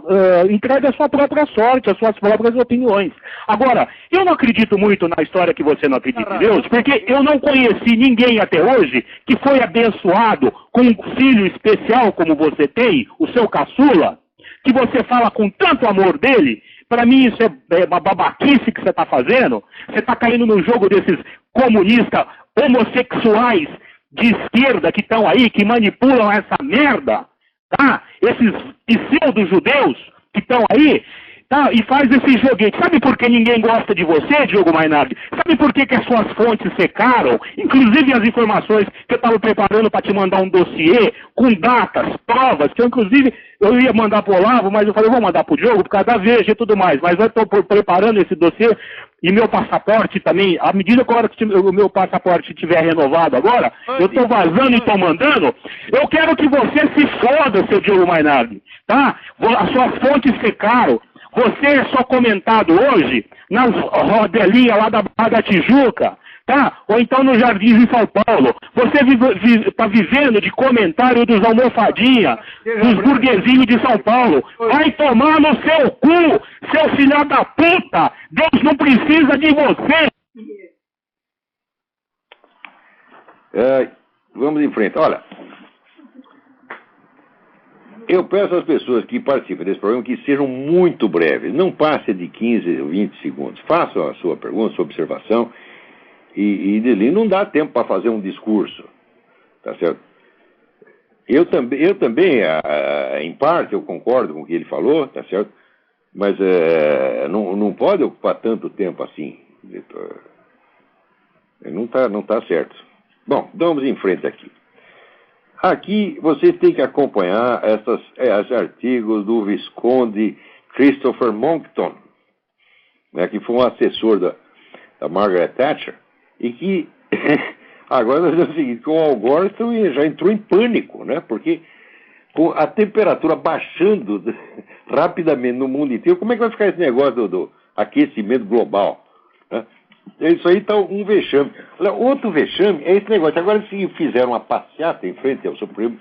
entregue à sua própria sorte, às suas próprias opiniões. Agora, eu não acredito muito na história que você não acredita em Deus, porque eu não conheci ninguém até hoje que foi abençoado com um filho especial como você tem, o seu caçula, que você fala com tanto amor dele. Para mim isso é uma babaquice que você está fazendo. Você está caindo no jogo desses comunistas homossexuais de esquerda que estão aí, que manipulam essa merda. Tá? Esses pseudo-judeus que estão aí, tá? E faz esse joguete. Sabe por que ninguém gosta de você, Diogo Mainardi? Sabe por que as suas fontes secaram? Inclusive as informações que eu estava preparando para te mandar um dossiê com datas, provas, que eu ia mandar pro Olavo, mas eu falei, eu vou mandar pro Diogo por causa da Veja e tudo mais. Mas eu estou preparando esse dossiê e meu passaporte também, à medida que o meu passaporte estiver renovado agora, eu estou vazando e estou mandando, eu quero que você se foda, seu Diogo Mainardi, tá? As suas fontes secaram. Você é só comentado hoje nas rodelinhas lá da Barra da Tijuca, tá? Ou então nos Jardins de São Paulo. Você está vivendo de comentário dos almofadinha, dos burguesinhos de São Paulo. Vai tomar no seu cu, seu filho da puta! Deus não precisa de você! Vamos em frente. Olha, eu peço às pessoas que participam desse programa que sejam muito breves. Não passe de 15 ou 20 segundos. Façam a sua pergunta, a sua observação. E dele não dá tempo para fazer um discurso. Tá certo? Eu também, em parte, eu concordo com o que ele falou, tá certo? Mas não pode ocupar tanto tempo assim. Não tá certo. Bom, vamos em frente aqui. Aqui vocês têm que acompanhar esses artigos do Visconde Christopher Monckton, né, que foi um assessor da Margaret Thatcher, e que agora nós vemos o seguinte, que o Al Gore já entrou em pânico, né, porque com a temperatura baixando rapidamente no mundo inteiro, como é que vai ficar esse negócio do aquecimento global? Né? Isso aí está um vexame. Outro vexame é esse negócio. Agora, se fizeram uma passeata em frente ao Supremo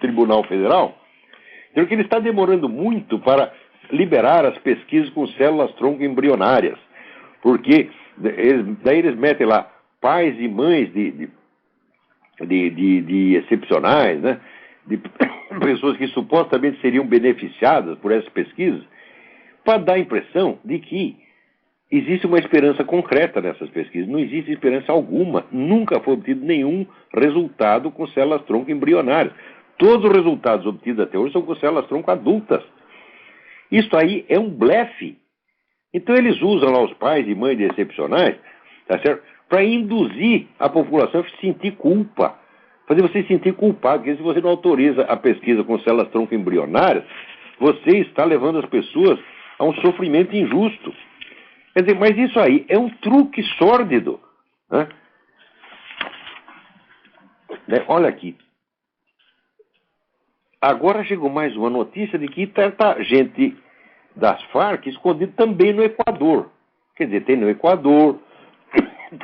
Tribunal Federal, dizer que ele está demorando muito para liberar as pesquisas com células-tronco embrionárias. Porque daí eles metem lá pais e mães de excepcionais, né? De pessoas que supostamente seriam beneficiadas por essas pesquisas, para dar a impressão de que existe uma esperança concreta nessas pesquisas. Não existe esperança alguma. Nunca foi obtido nenhum resultado com células-tronco embrionárias. Todos os resultados obtidos até hoje são com células-tronco adultas. Isso aí é um blefe. Então eles usam lá os pais e mães de excepcionais, tá certo? Para induzir a população a sentir culpa. Fazer você sentir culpado, porque se você não autoriza a pesquisa com células-tronco embrionárias, você está levando as pessoas a um sofrimento injusto. Quer dizer, mas isso aí é um truque sórdido. Né? Olha aqui. Agora chegou mais uma notícia de que tá gente das Farc escondida também no Equador. Quer dizer, tem no Equador,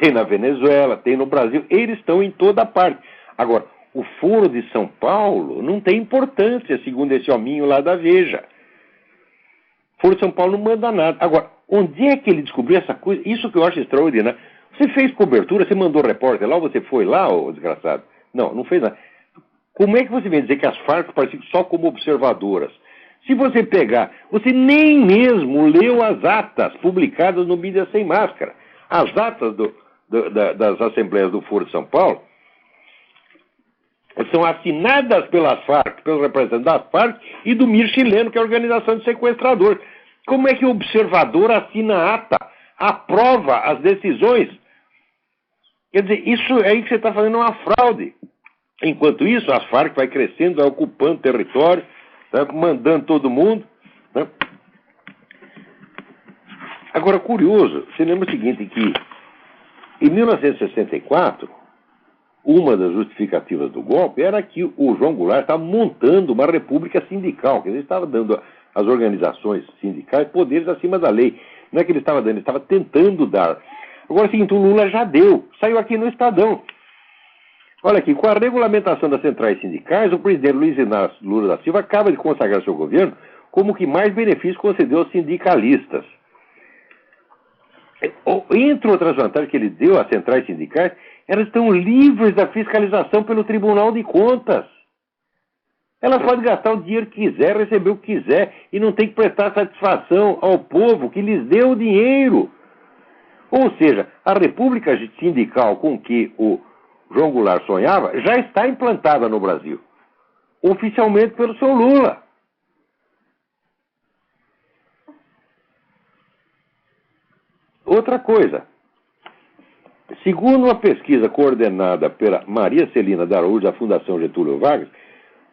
tem na Venezuela, tem no Brasil, eles estão em toda parte. Agora, o Foro de São Paulo não tem importância, segundo esse hominho lá da Veja. O Foro de São Paulo não manda nada. Agora, onde é que ele descobriu essa coisa? Isso que eu acho extraordinário. Você fez cobertura, você mandou repórter lá, você foi lá, ô desgraçado? Não, não fez nada. Como é que você vem dizer que as Farc participam só como observadoras? Se você pegar, você nem mesmo leu as atas publicadas no Mídia Sem Máscara. As atas das assembleias do Foro de São Paulo são assinadas pelas Farc, pelos representantes das Farc e do MIR chileno, que é a organização de sequestradores. Como é que o observador assina a ata, aprova as decisões? Quer dizer, isso aí que você está fazendo é uma fraude. Enquanto isso, as Farc vai crescendo, vai ocupando território, tá, mandando todo mundo. Tá? Agora, curioso, você lembra o seguinte, que em 1964, uma das justificativas do golpe era que o João Goulart estava montando uma república sindical, que ele estava dando às organizações sindicais poderes acima da lei. Não é que ele estava dando, ele estava tentando dar. Agora, é o seguinte, o Lula já deu, saiu aqui no Estadão. Olha aqui, com a regulamentação das centrais sindicais, o presidente Luiz Inácio Lula da Silva acaba de consagrar seu governo como o que mais benefícios concedeu aos sindicalistas. Entre outras vantagens que ele deu às centrais sindicais, elas estão livres da fiscalização pelo Tribunal de Contas. Elas podem gastar o dinheiro que quiser, receber o que quiser, e não tem que prestar satisfação ao povo que lhes deu o dinheiro. Ou seja, a república sindical com que o João Goulart sonhava já está implantada no Brasil, oficialmente pelo seu Lula. Outra coisa, segundo uma pesquisa coordenada pela Maria Celina de Araújo, da Fundação Getúlio Vargas,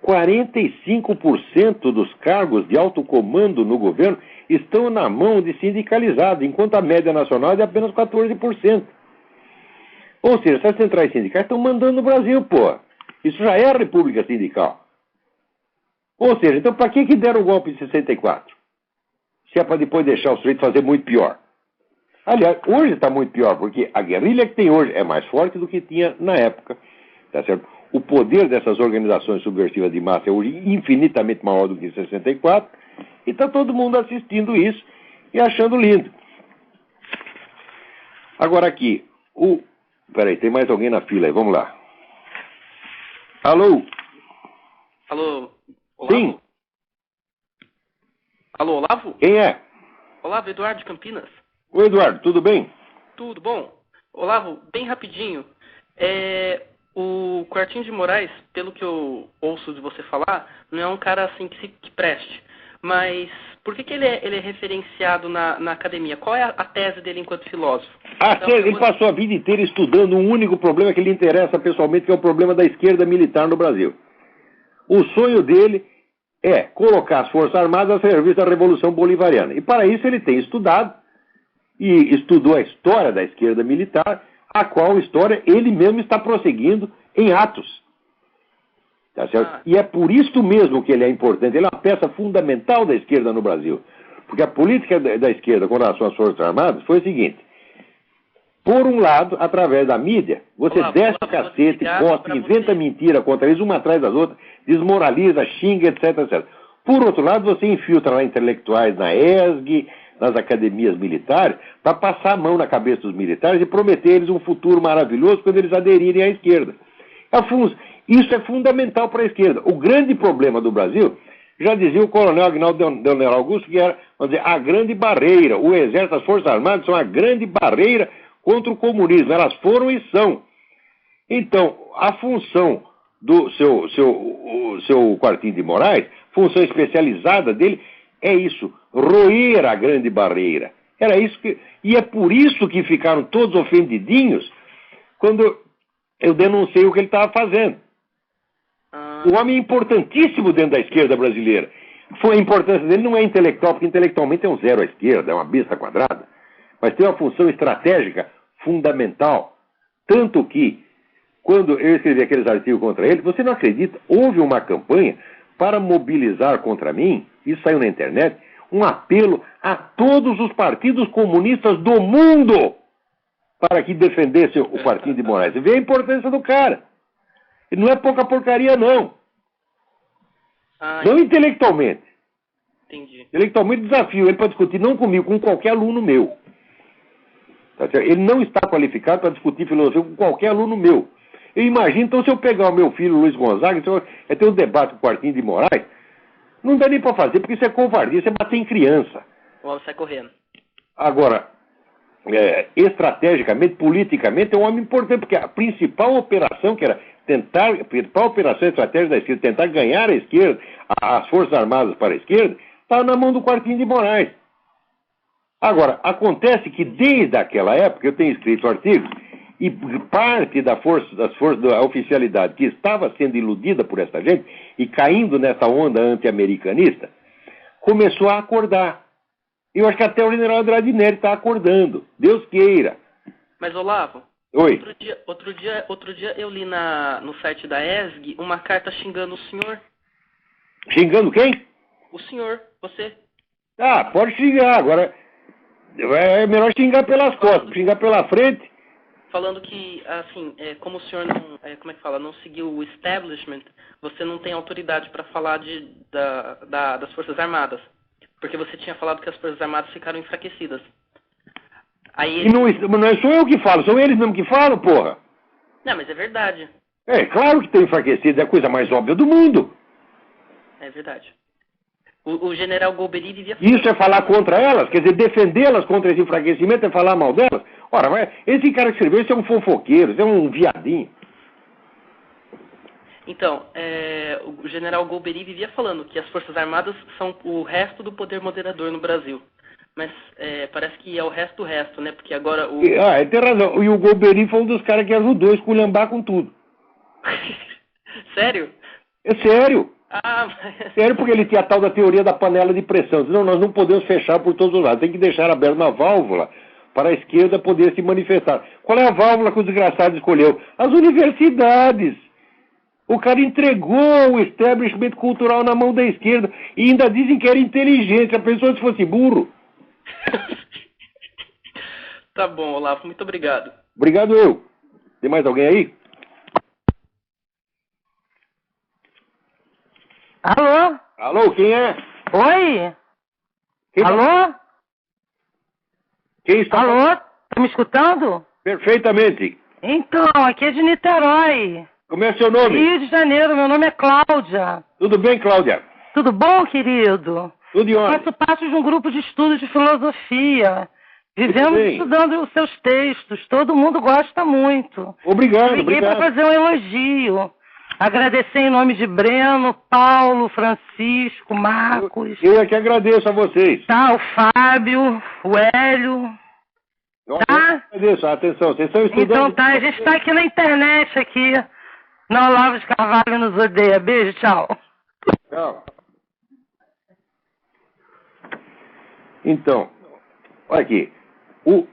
45% dos cargos de alto comando no governo estão na mão de sindicalizados, enquanto a média nacional é de apenas 14%. Ou seja, essas centrais sindicais estão mandando no Brasil, pô. Isso já é a república sindical. Ou seja, então para que deram o golpe de 64? Se é para depois deixar o sujeito fazer muito pior. Aliás, hoje está muito pior, porque a guerrilha que tem hoje é mais forte do que tinha na época. Tá certo? O poder dessas organizações subversivas de massa é hoje infinitamente maior do que em 64, e está todo mundo assistindo isso e achando lindo. Agora aqui, peraí, tem mais alguém na fila aí, vamos lá. Alô? Alô, Olavo? Sim. Alô, Olavo? Quem é? Olavo, Eduardo de Campinas. Oi, Eduardo, tudo bem? Tudo bom? Olavo, bem rapidinho. O Quartinho de Moraes, pelo que eu ouço de você falar, não é um cara assim que preste. Mas por que ele é referenciado na academia? Qual é a tese dele enquanto filósofo? Ele passou a vida inteira estudando um único problema que lhe interessa pessoalmente, que é o problema da esquerda militar no Brasil. O sonho dele é colocar as Forças Armadas a serviço da Revolução Bolivariana. E para isso ele tem estudado, e estudou a história da esquerda militar, a qual história ele mesmo está prosseguindo em Atos. Tá certo? E é por isso mesmo que ele é importante. Ele é uma peça fundamental da esquerda no Brasil. Porque a política da esquerda com relação às Forças Armadas foi o seguinte: por um lado, através da mídia, você desce o cacete, gosta, inventa mentira contra eles, uma atrás das outras, desmoraliza, xinga, etc, etc. Por outro lado, você infiltra lá intelectuais na ESG, nas academias militares, para passar a mão na cabeça dos militares e prometer eles um futuro maravilhoso quando eles aderirem à esquerda. Isso é fundamental para a esquerda. O grande problema do Brasil, já dizia o coronel Agnaldo Leonel Augusto, que era, vamos dizer, a grande barreira. O Exército, as Forças Armadas são a grande barreira contra o comunismo. Elas foram e são. Então, a função do seu Quartinho de Moraes, função especializada dele, é isso, roer a grande barreira. Era isso que... E é por isso que ficaram todos ofendidinhos quando eu denunciei o que ele estava fazendo. O homem é importantíssimo dentro da esquerda brasileira. A importância dele não é intelectual, porque intelectualmente é um zero à esquerda, é uma besta quadrada. Mas tem uma função estratégica fundamental. Tanto que, quando eu escrevi aqueles artigos contra ele, você não acredita, houve uma campanha para mobilizar contra mim, isso saiu na internet, um apelo a todos os partidos comunistas do mundo para que defendesse o Quartinho de Moraes. Você vê a importância do cara. Ele não é pouca porcaria, não. Não intelectualmente. Entendi. Intelectualmente desafio ele para discutir, não comigo, com qualquer aluno meu. Tá certo? Ele não está qualificado para discutir filosofia com qualquer aluno meu. Eu imagino, então, se eu pegar o meu filho Luiz Gonzaga, se eu ter um debate com o Quartinho de Moraes, não dá nem para fazer, porque isso é covardia, isso é bater em criança. O homem sai correndo. Agora, estrategicamente, politicamente, é um homem importante, porque a principal operação, que era a principal operação estratégica da esquerda, tentar ganhar a esquerda, as Forças Armadas para a esquerda, está na mão do Quartinho de Moraes. Agora, acontece que desde aquela época, eu tenho escrito artigos, e parte das forças da oficialidade que estava sendo iludida por essa gente e caindo nessa onda anti-americanista, começou a acordar. Eu acho que até o general Andrade Neri está acordando. Deus queira. Mas, Olavo, oi. Outro dia eu li no site da ESG uma carta xingando o senhor. Xingando quem? O senhor, você. Ah, pode xingar. Agora, é melhor xingar pelas costas, xingar pela frente. Falando que, assim, como o senhor não, como é que fala, não seguiu o establishment, você não tem autoridade para falar das Forças Armadas. Porque você tinha falado que as Forças Armadas ficaram enfraquecidas. Aí ele... não sou eu que falo, são eles mesmo que falam, porra. Não, mas é verdade. É claro que estão enfraquecidos, é a coisa mais óbvia do mundo. É verdade. O general Golbery vivia falando... Isso é falar contra elas? Quer dizer, defendê-las contra esse enfraquecimento é falar mal delas? Ora, esse cara que escreveu, esse é um fofoqueiro, esse é um viadinho. Então, o general Golbery vivia falando que as Forças Armadas são o resto do poder moderador no Brasil. Mas parece que é o resto do resto, né? Porque agora o... ele tem razão. E o Golbery foi um dos caras que ajudou a esculhambar com tudo. Sério? É sério. Mas... Sério, porque ele tinha a tal da teoria da panela de pressão. Não, nós não podemos fechar por todos os lados. Tem que deixar aberta uma válvula para a esquerda poder se manifestar. Qual é a válvula que o desgraçado escolheu? As universidades. O cara entregou o establishment cultural na mão da esquerda e ainda dizem que era inteligente. A pessoa se fosse burro. Tá bom, Olavo. Muito obrigado. Obrigado eu. Tem mais alguém aí? Alô? Alô, quem é? Oi? Quem Alô? Quem está? Alô? Tá me escutando? Perfeitamente. Então, aqui é de Niterói. Como é seu nome? Rio de Janeiro, meu nome é Cláudia. Tudo bem, Cláudia? Tudo bom, querido? Tudo em ordem. Faço parte de um grupo de estudo de filosofia. Vivemos estudando os seus textos. Todo mundo gosta muito. Obrigado, Liguei obrigado. para fazer um elogio. Agradecer em nome de Breno, Paulo, Francisco, Marcos. Eu é que agradeço a vocês. Tá, o Fábio, o Hélio. Tá? Eu agradeço a atenção. Vocês estão estudando. Então tá, a gente tá aqui na internet aqui. Não, Olavo de Carvalho nos odeia. Beijo, tchau. Tchau. Então, olha aqui. O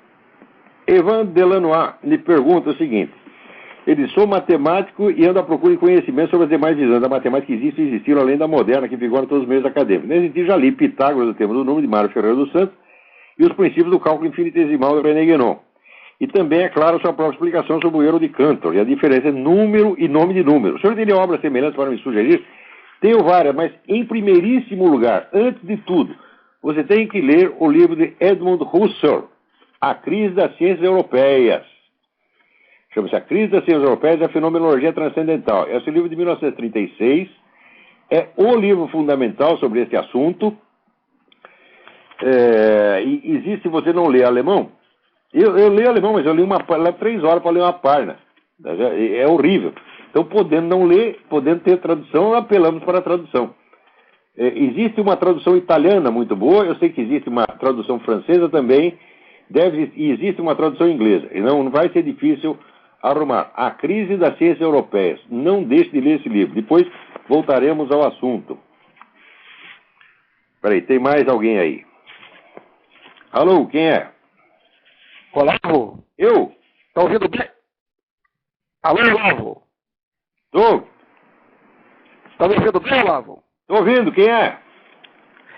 Evan Delanois me pergunta o seguinte. Ele sou matemático e ando à procura de conhecimento sobre as demais visões da matemática que existem e existiram além da moderna, que vigora em todos os meios acadêmicos. Nesse sentido, já li Pitágoras, o tema do número, de Mário Ferreira dos Santos, e os princípios do cálculo infinitesimal de René Guénon. E também, é claro, sua própria explicação sobre o erro de Cantor e a diferença entre número e nome de número. O senhor teria obras semelhantes para me sugerir? Tenho várias, mas em primeiríssimo lugar, antes de tudo, você tem que ler o livro de Edmund Husserl, A Crise das Ciências Europeias. Chama-se A Crise das Ciências Europeias e a Fenomenologia Transcendental. Esse livro de 1936 é o livro fundamental sobre esse assunto. E existe, se você não lê alemão, eu leio alemão, mas eu li levo 3 horas para ler uma página. É horrível. Então, podendo não ler, podendo ter tradução, apelamos para a tradução. Existe uma tradução italiana muito boa, eu sei que existe uma tradução francesa também, e existe uma tradução inglesa. E não vai ser difícil arrumar. A Crise das Ciências Europeias. Não deixe de ler esse livro. Depois voltaremos ao assunto. Peraí, tem mais alguém aí? Alô, quem é? Olavo? Eu? Tá ouvindo bem? Alô, Olavo? Tô. Tá me ouvindo bem, Olavo? Tô ouvindo, quem é?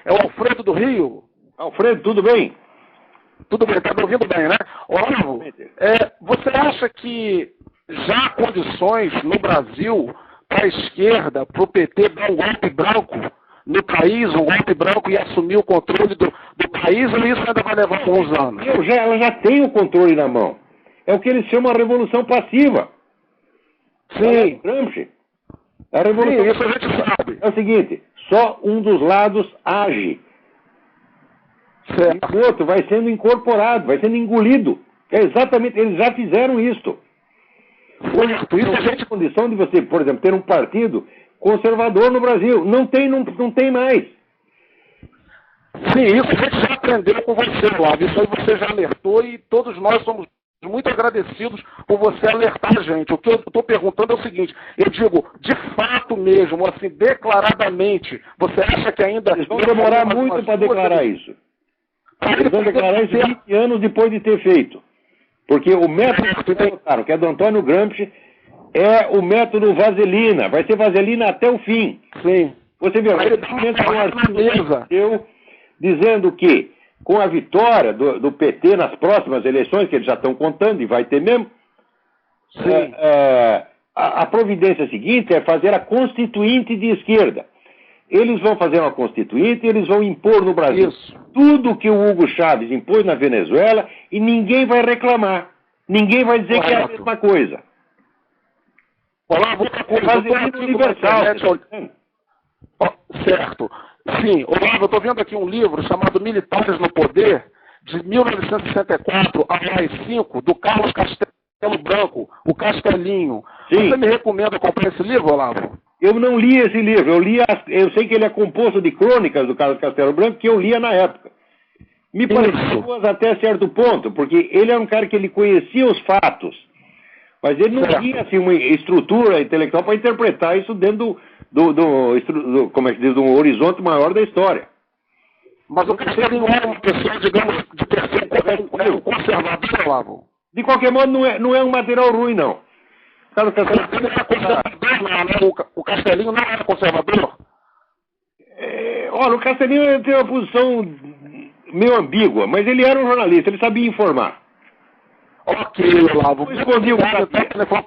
É o Alfredo do Rio. Alfredo, tudo bem? Tudo bem, tá me ouvindo bem, né? Olavo, você acha que já há condições no Brasil para a esquerda, para o PT dar um golpe branco no país, um golpe branco e assumir o controle do país, ou isso ainda vai levar alguns anos? Ela já tem o controle na mão. É o que eles chamam de revolução passiva. Sim. Gramsci. A revolução Sim, isso a gente sabe. é o seguinte, só um dos lados age. Certo. E o outro vai sendo incorporado, vai sendo engolido. É exatamente, eles já fizeram isso. Certo. Isso a gente... tem condição de você, por exemplo, ter um partido conservador no Brasil. Não tem mais. Sim, isso a gente já aprendeu com você, Flávio. Isso aí você já alertou e todos nós somos muito agradecidos por você alertar a gente. O que eu estou perguntando é o seguinte, eu digo, de fato mesmo, assim, declaradamente, você acha que ainda... Eles vão demorar muito para declarar isso. Eles vão declarar isso 20 anos depois de ter feito. Porque o método que adotaram, que é do Antônio Gramsci, é o método vaselina. Vai ser vaselina até o fim. Sim. Você vê, um artigo dizendo que com a vitória do PT nas próximas eleições, que eles já estão contando e vai ter mesmo, a providência seguinte é fazer a constituinte de esquerda. Eles vão fazer uma constituinte e eles vão impor no Brasil tudo que o Hugo Chávez impôs na Venezuela e ninguém vai reclamar. Ninguém vai dizer que é a mesma coisa. Olá, outra coisa. Vaselina universal. Certo. Sim, Olavo, eu estou vendo aqui um livro chamado Militares no Poder, de 1964 a mais 5, do Carlos Castelo Branco, o Castelinho. Sim. Você me recomenda comprar esse livro, Olavo? Eu não li esse livro, eu sei que ele é composto de crônicas do Carlos Castelo Branco, que eu lia na época. Me pareceu boas até certo ponto, porque ele era um cara que ele conhecia os fatos, mas ele não tinha assim, uma estrutura intelectual para interpretar isso dentro como é que diz, do horizonte maior da história. Mas o Castelinho era uma pessoa, digamos, de perfil conservador, Olavo? De qualquer modo, não é um material ruim, não. Carlos Castelo o Castelinho não era conservador? Olha, o Castelinho tem uma posição meio ambígua, mas ele era um jornalista, ele sabia informar. Ok, Olavo. Não escondia o Castelinho.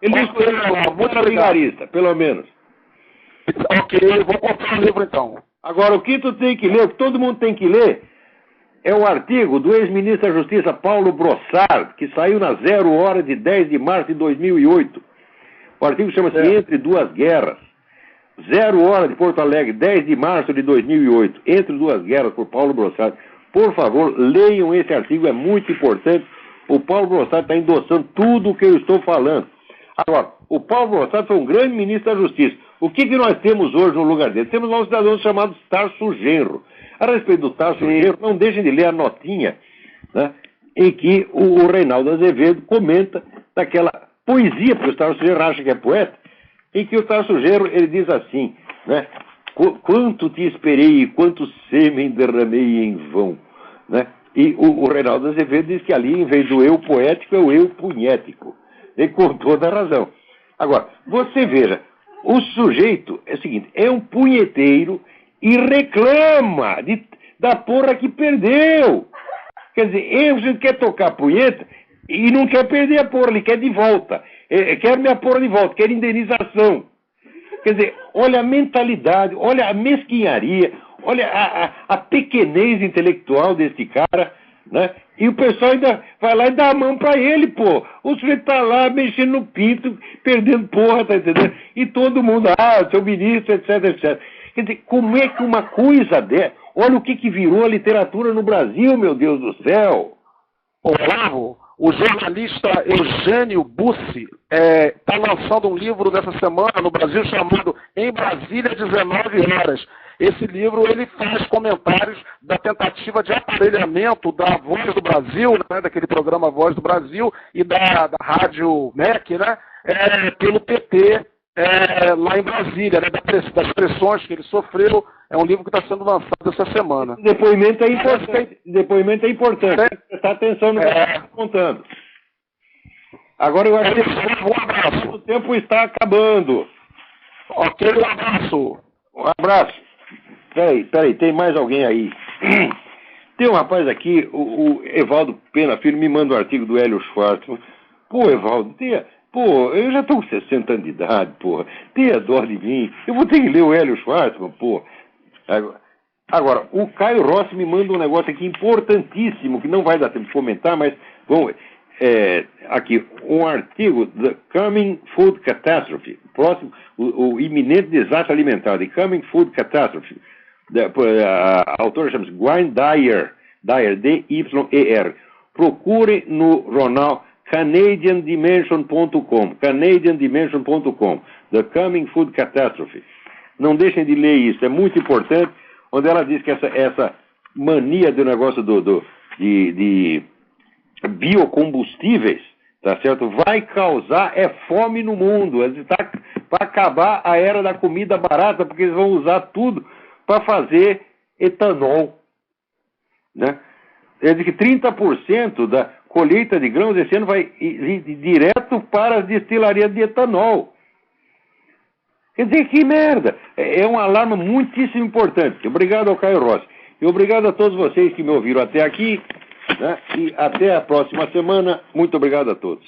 Ele não escondia o Olavo, muito vigarista, pelo menos. Ok, vou comprar o livro então. Agora, o que tu tem que ler, o que todo mundo tem que ler, é o artigo do ex-ministro da Justiça Paulo Brossard, que saiu na 0 hora de 10 de março de 2008. O artigo chama-se Entre Duas Guerras. 0 hora de Porto Alegre, 10 de março de 2008. Entre Duas Guerras, por Paulo Brossard. Por favor, leiam esse artigo, é muito importante. O Paulo Brossard está endossando tudo o que eu estou falando. Agora, o Paulo Brossard foi um grande ministro da Justiça. O que nós temos hoje no lugar dele? Temos lá um cidadão chamado Tarso Genro. A respeito do Tarso Genro, não deixem de ler a notinha, né, em que o Reinaldo Azevedo comenta daquela poesia, porque o Tarso Genro acha que é poeta, em que o Tarso Genro, ele diz assim, né, quanto te esperei e quanto sêmen derramei em vão, né? E o Reinaldo Azevedo diz que ali, em vez do eu poético, é o eu punhético. E com toda a razão. Agora, você veja, o sujeito é o seguinte, é um punheteiro e reclama da porra que perdeu. Quer dizer, ele quer tocar punheta e não quer perder a porra, ele quer de volta. Quer minha porra de volta, quer indenização. Quer dizer, olha a mentalidade, olha a mesquinharia, olha a pequenez intelectual desse cara, né? E o pessoal ainda vai lá e dá a mão pra ele, pô. O sujeito tá lá mexendo no pinto, perdendo porra, tá entendendo? E todo mundo, seu ministro, etc, etc. Quer dizer, como é que uma coisa dessa... Olha o que virou a literatura no Brasil, meu Deus do céu. Olavo, o jornalista Eugênio Bussi está lançando um livro dessa semana no Brasil chamado Em Brasília, 19 horas. Esse livro ele faz comentários da tentativa de aparelhamento da Voz do Brasil, né, daquele programa Voz do Brasil, e da Rádio MEC, né, pelo PT lá em Brasília, né, das pressões que ele sofreu. É um livro que está sendo lançado essa semana. O depoimento é importante. Depoimento é importante. Tem que prestar atenção no que está contando. Agora eu acho que o tempo está acabando. Ok, um abraço. Um abraço. Peraí, tem mais alguém aí. Tem um rapaz aqui, o Evaldo Pena Filho, me manda um artigo do Hélio Schwartzman. Pô, Evaldo, eu já estou com 60 anos de idade, porra. Tenha dó de mim. Eu vou ter que ler o Hélio Schwartzman, pô. Agora, o Caio Rossi me manda um negócio aqui importantíssimo, que não vai dar tempo de comentar, mas, bom, aqui, um artigo, The Coming Food Catastrophe, próximo, o iminente desastre alimentar, The Coming Food Catastrophe. A autora chama-se Gwen Dyer, D-Y-E-R. Procure no jornal CanadianDimension.com, The Coming Food Catastrophe. Não deixem de ler isso, é muito importante, onde ela diz que essa mania do negócio de biocombustíveis, tá certo? Vai causar fome no mundo. Vai acabar a era da comida barata, porque eles vão usar tudo para fazer etanol, né? Quer dizer que 30% da colheita de grãos esse ano vai ir direto para as destilarias de etanol. Quer dizer, que merda! É um alarme muitíssimo importante. Obrigado ao Caio Rossi. E obrigado a todos vocês que me ouviram até aqui, né? E até a próxima semana. Muito obrigado a todos.